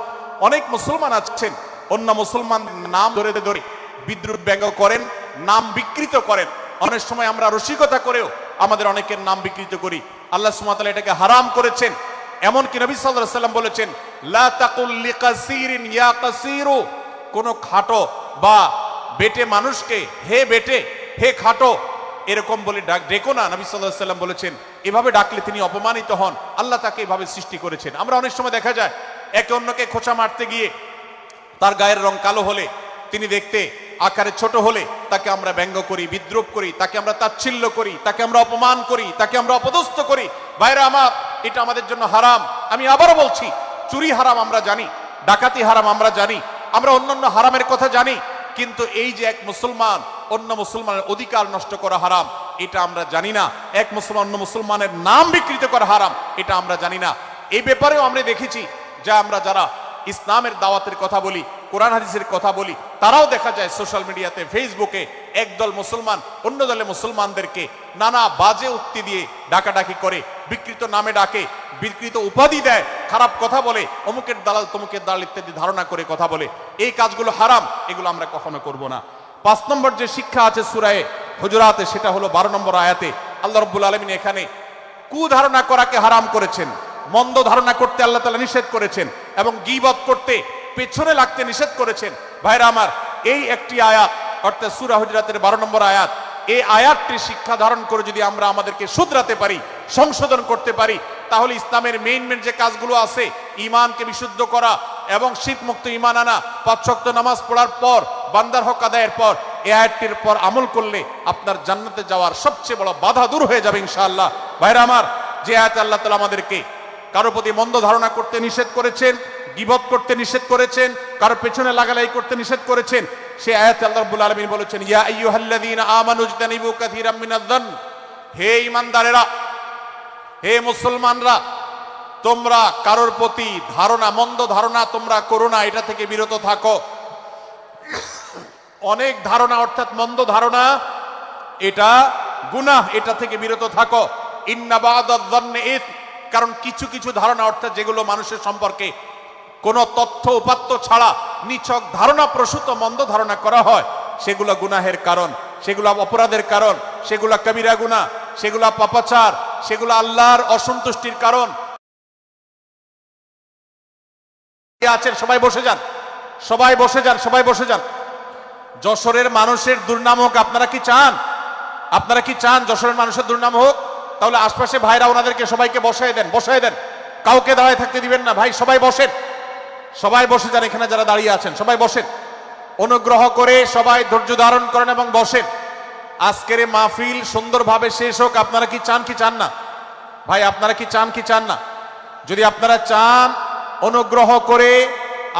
অনেক মুসলমান আছেন অন্য মুসলমানদের নাম ধরে ধরে বিদ্রুপ ব্যঙ্গ করেন, নাম বিকৃত করেন। অনেক সময় আমরা রসিকতা করেও আমাদের অনেকের নাম বিকৃত করি। আল্লাহ সুবহানাহু ওয়া তাআলা এটাকে হারাম করেছেন। এমনকি নবী সাল্লাল্লাহু আলাইহি ওয়াসাল্লাম বলেছেন, লা তাকুল লিকাসিরিন ইয়া কাসিরু, কোন খাটো বা বেটে মানুষকে হে বেটে, হে খাটো এরকম বলে ডেকো না। নবী সাল্লাল্লাহু আলাইহি ওয়াসাল্লাম বলেছেন এভাবে ডাকলে তিনি অপমানিত হন। আল্লাহ তাকে এভাবে সৃষ্টি করেছেন। আমরা অনেক সময় দেখা যায় একে অন্যকে খোঁচা মারতে গিয়ে তার গায়ের রং কালো হলে, তিনি দেখতে আকারে ছোট হলে তাকে আমরা ব্যঙ্গ করি, বিদ্রুপ করি, তাকে আমরা তাচ্ছিল্য করি, তাকে আমরা অপমান করি, তাকে আমরা অপদস্থ করি। ভাইরা আমার, এটা আমাদের জন্য হারাম। আমি আবারও বলছি, চুরি হারাম আমরা জানি, ডাকাতি হারাম আমরা জানি, আমরা অন্যান্য হারামের কথা জানি, কিন্তু এই যে এক মুসলমান অন্য মুসলমানের অধিকার নষ্ট করা হারাম, এটা আমরা জানি না। এক মুসলমান অন্য মুসলমানের নাম বিকৃত করা হারাম, এটা আমরা জানি না। এই ব্যাপারেও আমরা দেখেছি যে আমরা যারা ইসলামের দাওয়াতের কথা বলি, কোরআন হাদিসের কথা বলি, তারাও দেখা যায় সোশ্যাল মিডিয়াতে, ফেসবুকে একদল মুসলমান অন্য দলে মুসলমানদেরকে নানা বাজে উক্তি দিয়ে ডাকাডাকি করে, বিকৃত নামে ডাকে, বিকৃত উপাধি দেয়, খারাপ কথা বলে, অমুকের দালাল তমুকের দালাল ইত্যাদি ধারণা করে কথা বলে। এই কাজগুলো হারাম, এগুলো আমরা কখনো করব না। 5 নম্বর যে শিক্ষা আছে সূরা হুজুরাতে, সেটা হলো 12 নম্বর আয়াতে আল্লাহ রাব্বুল আলামিন এখানে কুধারণা করাকে হারাম করেছেন, মন্দ ধারণা করতে আল্লাহ তাআলা নিষেধ করেছেন, এবং গীবত করতে, পেছনে লাগতে নিষেধ করেছেন। ভাইরা আমার, এই একটি আয়াত অর্থাৎ সূরা হুজুরাতের 12 নম্বর আয়াত, এই আয়াতটি শিক্ষা ধারণ করে যদি আমরা আমাদেরকে শুধরাতে পারি, সংশোধন করতে পারি, তাহলে ইসলামের মেইন যে কাজগুলো আছে, ঈমানকে বিশুদ্ধ করা এবং শিরক মুক্ত ঈমান আনা, 5 ওয়াক্ত নামাজ পড়ার পর, বান্দার হক আদায়ের পর, এই আয়াতটির পর আমল করলে আপনার জান্নাতে যাওয়ার সবচেয়ে বড় বাধা দূর হয়ে যাবে ইনশাআল্লাহ। ভাইরা আমার, যে আয়াতে আল্লাহ তাআলা আমাদেরকে কারো প্রতি মন্দ ধারণা করতে নিষেধ করেছেন, গীবত করতে নিষেধ করেছেন, কারো পেছনে লাগালাই করতে নিষেধ করেছেন, সেই আয়াতে আল্লাহ রাব্বুল আলামিন বলেছেন, ইয়া আইয়ুহাল্লাযীনা আমানু ইজতানিবু কাসীরাম মিনায-যন্ন, হে ঈমানদারেরা, হে মুসলমানরা, তোমরা কারোর প্রতি ধারণা, মন্দ ধারণা তোমরা করো না, এটা থেকে বিরত থাকো। অনেক ধারণা অর্থাৎ মন্দ ধারণা, এটা গুনাহ, এটা থেকে বিরত থাকো। ইন্না বা'দায-যন্নি ইসম, কারণ কিছু কিছু ধারণা অর্থাৎ যেগুলো মানুষের সম্পর্কে কোনো তথ্য উপাত্ত ছাড়া নিছক ধারণা প্রসূত মন্দ ধারণা করা হয়, সেগুলো গুনাহের কারণ, সেগুলো অপরাধের কারণ, সেগুলো কবিরা গুনাহ, সেগুলো পাপাচার, সেগুলো আল্লাহর অসন্তুষ্টির কারণ। আছেন সবাই বসে যান, সবাই বসে যান, সবাই বসে যান। যশোরের মানুষের দুর্নাম হোক, আপনারা কি চান? আপনারা কি চান যশোরের মানুষের দুর্নাম হোক? তাহলে আশপাশে ভাইরা ওনাদেরকে সবাইকে বসায় দেন, বসায় দেন, কাউকে দাঁড়ায় থাকতে দিবেন না। ভাই সবাই বসেন, সবাই বসে যান, এখানে যারা দাঁড়িয়ে আছেন সবাই বসেন, অনুগ্রহ করে সবাই ধৈর্য ধারণ করেন এবং বসেন। আজকের এই মাহফিল সুন্দরভাবে শেষ হোক। আপনারা কি চান কি চান না? ভাই আপনারা কি চান কি চান না? যদি আপনারা চান, অনুগ্রহ করে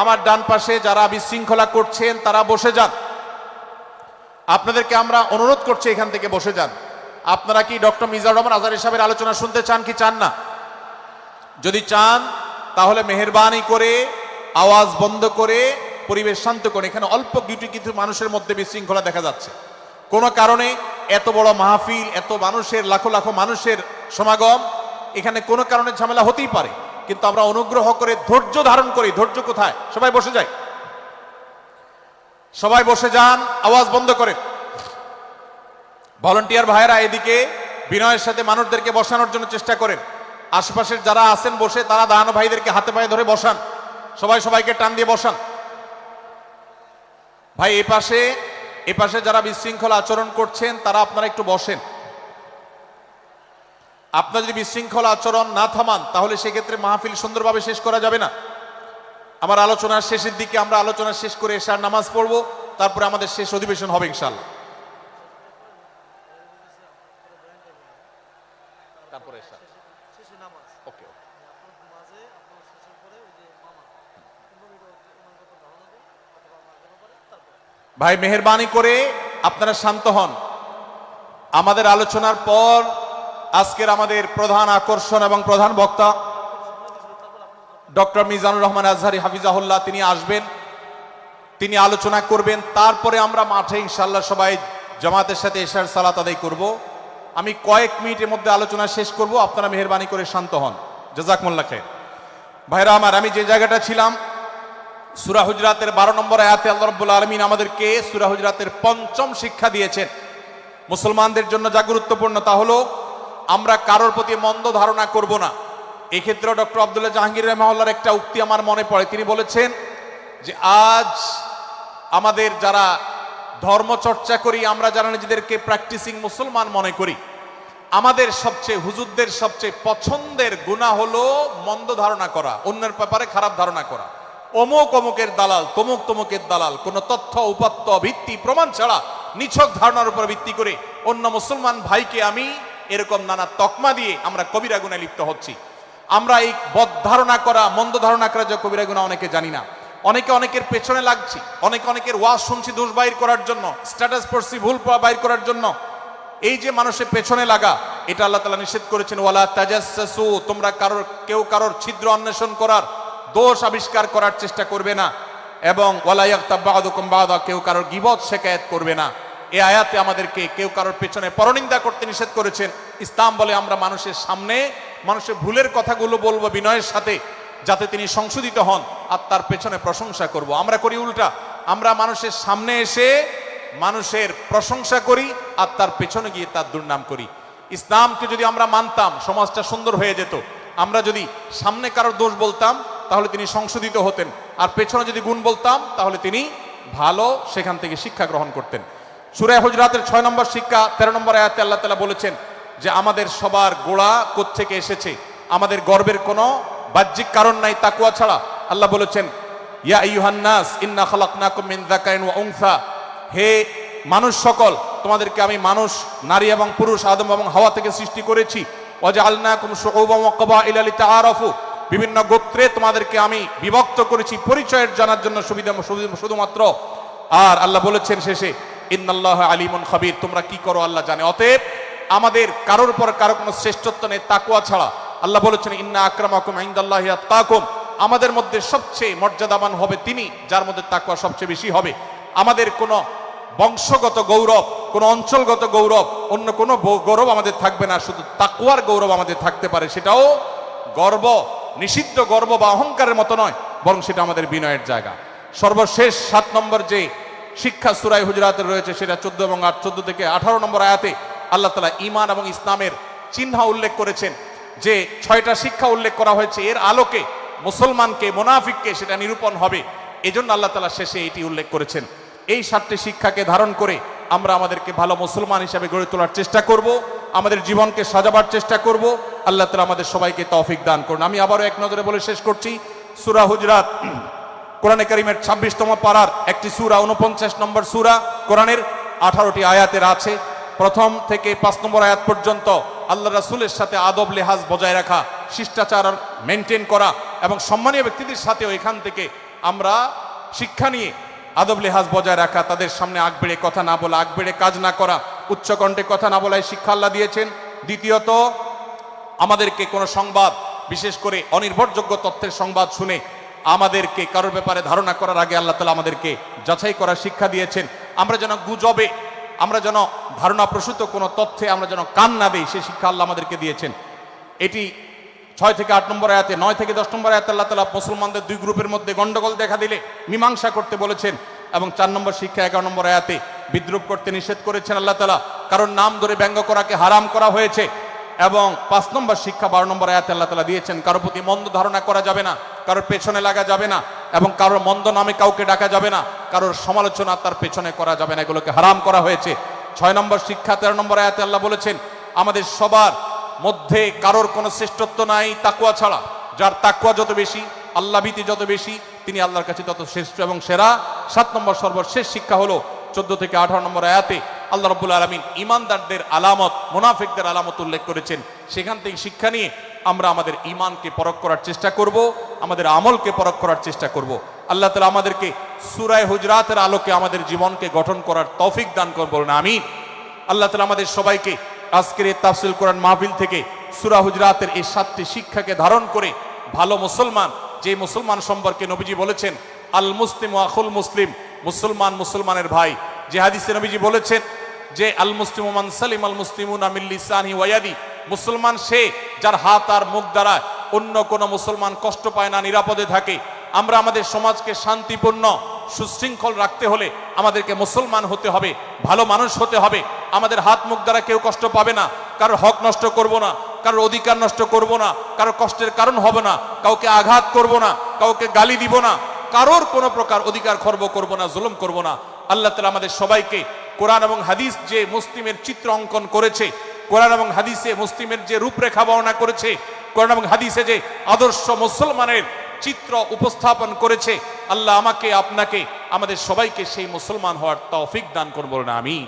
আমার ডান পাশে যারা বিশৃঙ্খলা করছেন তারা বসে যান। আপনাদেরকে আমরা অনুরোধ করছি এখান থেকে বসে যান। আপনারা কি ডক্টর মিজানুর রহমান আজহারী সাহেবের আলোচনা শুনতে চান কি চান না? যদি চান তাহলে মেহেরবানি করে আওয়াজ বন্ধ করে পরিবেশ শান্ত করে, এখানে অল্প কিছু মানুষের মধ্যে বিশৃঙ্খলা দেখা যাচ্ছে। কোনো কারণে এত বড় মাহফিল, এত মানুষের, লাখো লাখো মানুষের সমাগম, এখানে কোনো কারণে ঝামেলা হতেই পারে, কিন্তু আমরা অনুগ্রহ করে ধৈর্য ধারণ করি। ধৈর্য কোথায়? সবাই বসে যায়, সবাই বসে যান, আওয়াজ বন্ধ করে। ভলান্টিয়ার ভাইয়েরা এদিকে বিনয়ের সাথে মানুষদেরকে বসানোর জন্য চেষ্টা করেন। আশেপাশের যারা আছেন বসে, তারা দাঁড়ানো ভাইদেরকে হাতে পায়ে ধরে বসান, সবাই সবাইকে টান দিয়ে বসান। ভাই এপাশে যারা বিশৃঙ্খলা আচরণ করছেন তারা আপনারা একটু বসেন। আপনারা যদি বিশৃঙ্খলা আচরণ না থামান তাহলে সেক্ষেত্রে মাহফিল সুন্দরভাবে শেষ করা যাবে না। আমার আলোচনার শেষের দিকে আমরা আলোচনা শেষ করে এশার নামাজ পড়ব, তারপরে আমাদের শেষ অধিবেশন হবে ইনশাআল্লাহ। ভাই মেহেরবানি করে আপনারা শান্ত হন। আমাদের আলোচনার পর আজকের আমাদের প্রধান আকর্ষণ এবং প্রধান বক্তা ডক্টর মিজানুর রহমান আজহারি হাফিজাহুল্লাহ, তিনি আসবেন, তিনি আলোচনা করবেন। তারপরে আমরা মাঠে ইনশাআল্লাহ সবাই জামাতের সাথে এশার সালাত আদায় করব। আমি কয়েক মিনিটের মধ্যে আলোচনা শেষ করব, আপনারা মেহেরবানি করে শান্ত হন। জাযাকুমুল্লাহ খাইর। ভাইরা আমার, আমি যে জায়গাটা ছিলাম, সূরা হুজরাতের 12 নম্বর আয়াতে আল্লাহ রাব্বুল আলামিন আমাদেরকে সূরা হুজরাতের 5ম শিক্ষা দিয়েছেন। মুসলমানদের জন্য যা গুরুত্বপূর্ণ তা হলো আমরা কারোর প্রতি মন্দ ধারণা করব না। এক্ষেত্রে ডক্টর আব্দুল্লাহ জাহাঙ্গীর রাহিমাহুল্লাহর একটা উক্তি আমার মনে পড়ে। তিনি বলেছেন যে আজ আমাদের যারা ধর্ম চর্চা করি, আমরা যারা নিজেদেরকে প্র্যাকটিসিং মুসলমান মনে করি, আমাদের সবচেয়ে হুজুরদের সবচেয়ে পছন্দের গুনাহ হলো মন্দ ধারণা করা, অন্যের ব্যাপারে খারাপ ধারণা করা। অমুক অমুকের দালাল, তমুক তমুকের দালাল, কোনো তথ্য উপাত্ত ভিত্তি প্রমাণ ছাড়া নিছক ধারণার উপর ভিত্তি করে অন্য মুসলমান ভাইকে আমি এরকম নানা তকমা দিয়ে আমরা কবিরা গুনাহে লিপ্ত হচ্ছি। আমরা এই বদ ধারণা করা, মন্দ ধারণা করা যে কবিরা গুনাহ অনেকে জানি না। অনেকে অনেকের পেছনে লাগছি, অনেকে অনেকের ওয়াজ শুনছি দোষ বাইর করার জন্য, স্ট্যাটাস পড়ছি ভুল বাইর করার জন্য। এই যে মানুষের পেছনে লাগা, এটা আল্লাহ তাআলা নিষেধ করেছেন, ওয়ালা তাজাসসু, তোমরা কেউ কারোর ছিদ্র অন্বেষণ করার, দোষ আবিষ্কার করার চেষ্টা করবে না। এবং ওয়ালা ইয়াগতাব বা'দুকুম বা'দা, কেউ কারোর গীবত শিকায়াত করবে না। এই আয়াতে আমাদেরকে কেউ কারোর পেছনে পরনিন্দা করতে নিষেধ করেছেন। ইসলাম বলে আমরা মানুষের সামনে মানুষের ভুলের কথাগুলো বলবো বিনয়ের সাথে, যাতে তিনি সংশোধিত হন, আর তার পেছনে প্রশংসা করব। আমরা করি উল্টা, আমরা মানুষের সামনে এসে মানুষের প্রশংসা করি আর তার পেছনে গিয়ে তার দুর্নাম করি। ইসলামকে যদি আমরা মানতাম, সমাজটা সুন্দর হয়ে যেত। আমরা যদি সামনে কারোর দোষ বলতাম তাহলে তিনি সংশোধিত হতেন, আর পেছনে যদি গুণ বলতাম তাহলে তিনি ভালো সেখান থেকে শিক্ষা গ্রহণ করতেন। সূরা হুজরাতের 6 নম্বর শিক্ষা 13 নম্বর আয়াতে আল্লাহ তাআলা বলেছেন যে আমাদের সবার গোড়া কোত্থেকে এসেছে, আমাদের গর্বের কোনো বাহ্যিক কারণ নাই তাকওয়া ছাড়া। আল্লাহ বলেছেন, ইয়া আইয়ুহান নাস ইন্না খালাকনাকুম মিন যাকারিন ওয়া উনসা, হে মানুষ সকল, তোমাদেরকে আমি মানুষ, নারী এবং পুরুষ, আদম এবং হাওয়া থেকে সৃষ্টি করেছি। ওয়া জাআলনাকুম শুউবান ওয়া ক্বাবাইলা লিতাআরাফু, বিভিন্ন গোত্রে তোমাদেরকে আমি বিভক্ত করেছি পরিচয়ের জানার জন্য, শুধুমাত্র। আর আল্লাহ বলেছেন শেষে, ইন্নাল্লাহা আলিমুন খাবীর, তোমরা কি করো আল্লাহ জানে। অতএব আমাদের কারোর উপর কারো কোনো শ্রেষ্ঠত্ব নেই তাকওয়া ছাড়া। আল্লাহ বলেছেন, ইন্না আকরামাকুম ইনদাল্লাহি আতকাকুম, আমাদের মধ্যে সবচেয়ে মর্যাদাবান হবে তিনি যার মধ্যে তাকওয়া সবচেয়ে বেশি হবে। আমাদের কোনো বংশগত গৌরব, কোনো অঞ্চলগত গৌরব, অন্য কোনো গৌরব আমাদের থাকবে না, শুধু তাকওয়ার গৌরব আমাদের থাকতে পারে। সেটাও গর্ব, নিষিদ্ধ গর্ব বা অহংকারের মতো নয়, বরং সেটা আমাদের বিনয়ের জায়গা। সর্বশেষ 7 নম্বর যে শিক্ষা সূরা হুজরাতের রয়েছে, সেটা 14 এবং 14 থেকে 18 নম্বর আয়াতে আল্লাহ তাআলা ঈমান এবং ইসলামের চিহ্ন উল্লেখ করেছেন। যে 6টা শিক্ষা উল্লেখ করা হয়েছে, এর আলোকে মুসলমানকে, মুনাফিককে সেটা নিরূপণ হবে। এজন্য আল্লাহ তাআলা শেষে এটি উল্লেখ করেছেন। এই 7টি শিক্ষাকে ধারণ করে আমরা আমাদেরকে ভালো মুসলমান হিসেবে গড়ে তোলার চেষ্টা করব, আমাদের জীবনকে সাজাবার চেষ্টা করব। আল্লাহ তাআলা আমাদের সবাইকে তৌফিক দান করুন। আমি আবারও এক নজরে বলে শেষ করছি, সূরা হুজরাত কোরআনে কারীমের 26তম পারার একটি সূরা, 49 নম্বর সূরা, কোরআনের 18টি আয়াতের আছে। প্রথম থেকে 5 নম্বর আয়াত পর্যন্ত আল্লাহ রাসূলের সাথে আদব লেহাজ বজায় রাখা, শিষ্টাচার মেনটেন করা এবং সম্মানীয় ব্যক্তিদের সাথেও এখান থেকে আমরা শিক্ষা নিয়ে আদব লেহাজ বজায় রাখা, তাদের সামনে আগ বেড়ে কথা না বলা, আগ বেড়ে কাজ না করা, উচ্চকণ্ঠে কথা না বলায় শিক্ষা আল্লাহ দিয়েছেন। দ্বিতীয়ত, আমাদেরকে কোনো সংবাদ, বিশেষ করে অনির্ভরযোগ্য তথ্যের সংবাদ শুনে আমাদেরকে কারোর ব্যাপারে ধারণা করার আগে আল্লাহ তাআলা আমাদেরকে যাচাই করার শিক্ষা দিয়েছেন। আমরা যেন গুজবে, আমরা যেন ধারণা প্রসূত কোনো তথ্যে আমরা যেন কান না দেই, সেই শিক্ষা আল্লাহ আমাদেরকে দিয়েছেন। এটি 6 থেকে 8 নম্বর আয়াতে, 9 থেকে 10 নম্বর আয়াতে আল্লাহ তাআলা মুসলমানদের 2 গ্রুপের মধ্যে গন্ডগোল দেখা দিলে মীমাংসা করতে বলেছেন। এবং 4 নম্বর শিক্ষা 11 নম্বর আয়াতে বিদ্রুপ করতে নিষেধ করেছেন আল্লাহ তাআলা, কারণ নাম ধরে ব্যঙ্গ করাকে হারাম করা হয়েছে। এবং 5 নম্বর শিক্ষা 12 নম্বর আয়াতে আল্লাহ তাআলা দিয়েছেন, কারোর প্রতি মন্দ ধারণা করা যাবে না, কারোর পেছনে লাগা যাবে না, এবং কারোর মন্দ নামে কাউকে ডাকা যাবে না, কারোর সমালোচনা তার পেছনে করা যাবে না, এগুলোকে হারাম করা হয়েছে। 6 নম্বর শিক্ষা 13 নম্বর আয়াতে আল্লাহ বলেছেন, আমাদের সবার মধ্যে কারোর কোনো শ্রেষ্ঠত্ব নাই তাকওয়া ছাড়া। যার তাকওয়া যত বেশি, আল্লাহ ভীতি যত বেশি, তিনি আল্লাহর কাছে তত শ্রেষ্ঠ এবং সেরা। 7 নম্বর সর্বশেষ শিক্ষা হলো 14 থেকে 18 নম্বর আয়াতে আল্লাহ রাব্বুল আলামিন ঈমানদারদের আলামত, মুনাফিকদের আলামত উল্লেখ করেছেন। সেখান থেকে শিক্ষা নিয়ে আমরা আমাদের ঈমানকে পরখ করার চেষ্টা করব, আমাদের আমলকে পরখ করার চেষ্টা করব। আল্লাহ তাআলা আমাদেরকে সূরা হুজরাতের আলোকে আমাদের জীবনকে গঠন করার তৌফিক দান করুন, বলুন আমিন। আল্লাহ তাআলা আমাদের সবাইকে আজকের এই তাফসীর কোরআন মাহফিল থেকে সূরা হুজরাতের এই 7টি শিক্ষাকে ধারণ করে ভালো মুসলমান, যে মুসলমান সম্পর্কে নবীজি বলেছেন আল মুসলিম আখুল মুসলিম, মুসলমান মুসলমানের ভাই। যে হাদিসে নবীজি বলেছেন যে আল মুসলিমু মান সালিম আল মুসলিমুনা মিন লিসানিহি ওয়া ইয়াদি, মুসলমান সে যার হাত আর মুখ দ্বারা অন্য কোন মুসলমান কষ্ট পায় না, নিরাপদে থাকে। আমরা আমাদের সমাজকে শান্তিপূর্ণ সুশৃঙ্খল রাখতে হলে আমাদেরকে মুসলমান হতে হবে, ভালো মানুষ হতে হবে। আমাদের হাত মুখ দ্বারা কেউ কষ্ট পাবে না, কারোর হক নষ্ট করব না, কারোর অধিকার নষ্ট করব না, কারোর কষ্টের কারণ হবে না, কাউকে আঘাত করব না, কাউকে গালি দিব না, কারোর কোনো প্রকার অধিকার খর্ব করব না, জুলুম করব না। আল্লাহ তাআলা আমাদের সবাইকে কোরআন এবং হাদিস যে মুসলিমের চিত্র অঙ্কন করেছে, কোরআন এবং হাদিসে মুসলিমের যে রূপরেখা বর্ণনা করেছে, কোরআন এবং হাদিসে যে আদর্শ মুসলমানের চিত্র উপস্থাপন করেছে, আল্লাহ আমাকে আপনাকে আমাদের সবাইকে সেই মুসলমান হওয়ার তৌফিক দান করুন, বলুন আমিন।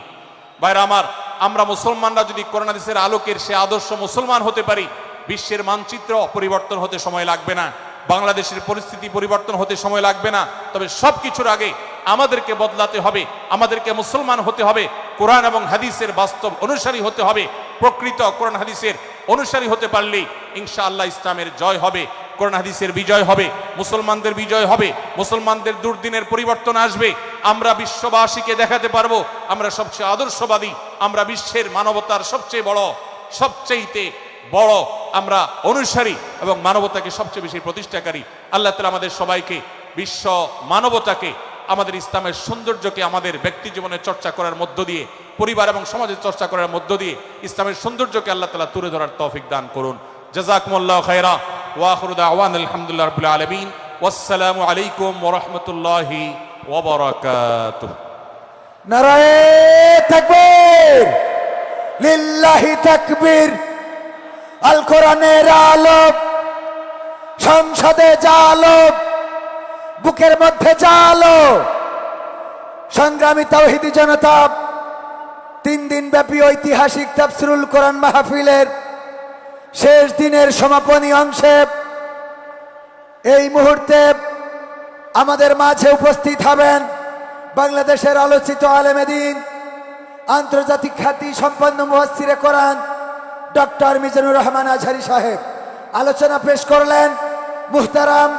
ভাইরা আমার, আমরা মুসলমানরা যদি কোরআন হাদিসের আলোকের সে আদর্শ মুসলমান হতে পারি, বিশ্বের মানচিত্র পরিবর্তন হতে সময় লাগবে না, বাংলাদেশের পরিস্থিতি পরিবর্তন হতে সময় লাগবে না। তবে সবকিছুর আগে আমাদেরকে বদলাতে হবে, আমাদেরকে মুসলমান হতে হবে, কোরআন এবং হাদিসের বাস্তব অনুসারী হতে হবে। প্রকৃত কোরআন হাদিসের অনুসারী হতে পারলেই ইনশাআল্লাহ ইসলামের জয় হবে, কোরআন হাদিসের বিজয় হবে, মুসলমানদের বিজয় হবে, মুসলমানদের দুর্দিনের পরিবর্তন আসবে। আমরা বিশ্ববাসীকে দেখাতে পারবো আমরা সবচেয়ে আদর্শবাদী, আমরা বিশ্বের মানবতার সবচেয়ে বড় আমরা অনুসারী এবং মানবতাকে সবচেয়ে বেশি প্রতিষ্ঠাকারী। আল্লাহ তাআলা আমাদের সবাইকে বিশ্ব মানবতাকে, আমাদের ইসলামের সৌন্দর্যকে আমাদের ব্যক্তি জীবনে চর্চা করার মধ্য দিয়ে, পরিবার এবং সমাজে চর্চা করার মধ্য দিয়ে ইসলামের সৌন্দর্যকে আল্লাহ তাআলা তুলে ধরার তৌফিক দান করুন। জাযাকুমুল্লাহু খায়রা ওয়া আখিরু দাওয়ানা আলহামদুলিল্লাহি রাব্বিল আলামিন। ওয়াসসালামু আলাইকুম ওয়া রাহমাতুল্লাহি ওয়া বারাকাতুহু। নারায়ে তাকবীর, লিল্লাহি তাকবীর। আল কোরআনের আলো, সংসদে জালো, বুকের মধ্যে জালো। সংগ্রামী তাওহীদি জনতা, 3 দিন ব্যাপী ঐতিহাসিক তাফসীরুল কোরআন মাহফিলের শেষ দিনের সমাপনী অংশে এই মুহূর্তে আমাদের মাঝে উপস্থিত হবেন বাংলাদেশের আলোচিত আলেমে দ্বীন, আন্তর্জাতিক খ্যাতি সম্পন্ন মুফাসসিরে কোরআন ডক্টর মিজানুর রহমান আজহারী সাহেব। আলোচনা পেশ করলেন মুহতারাম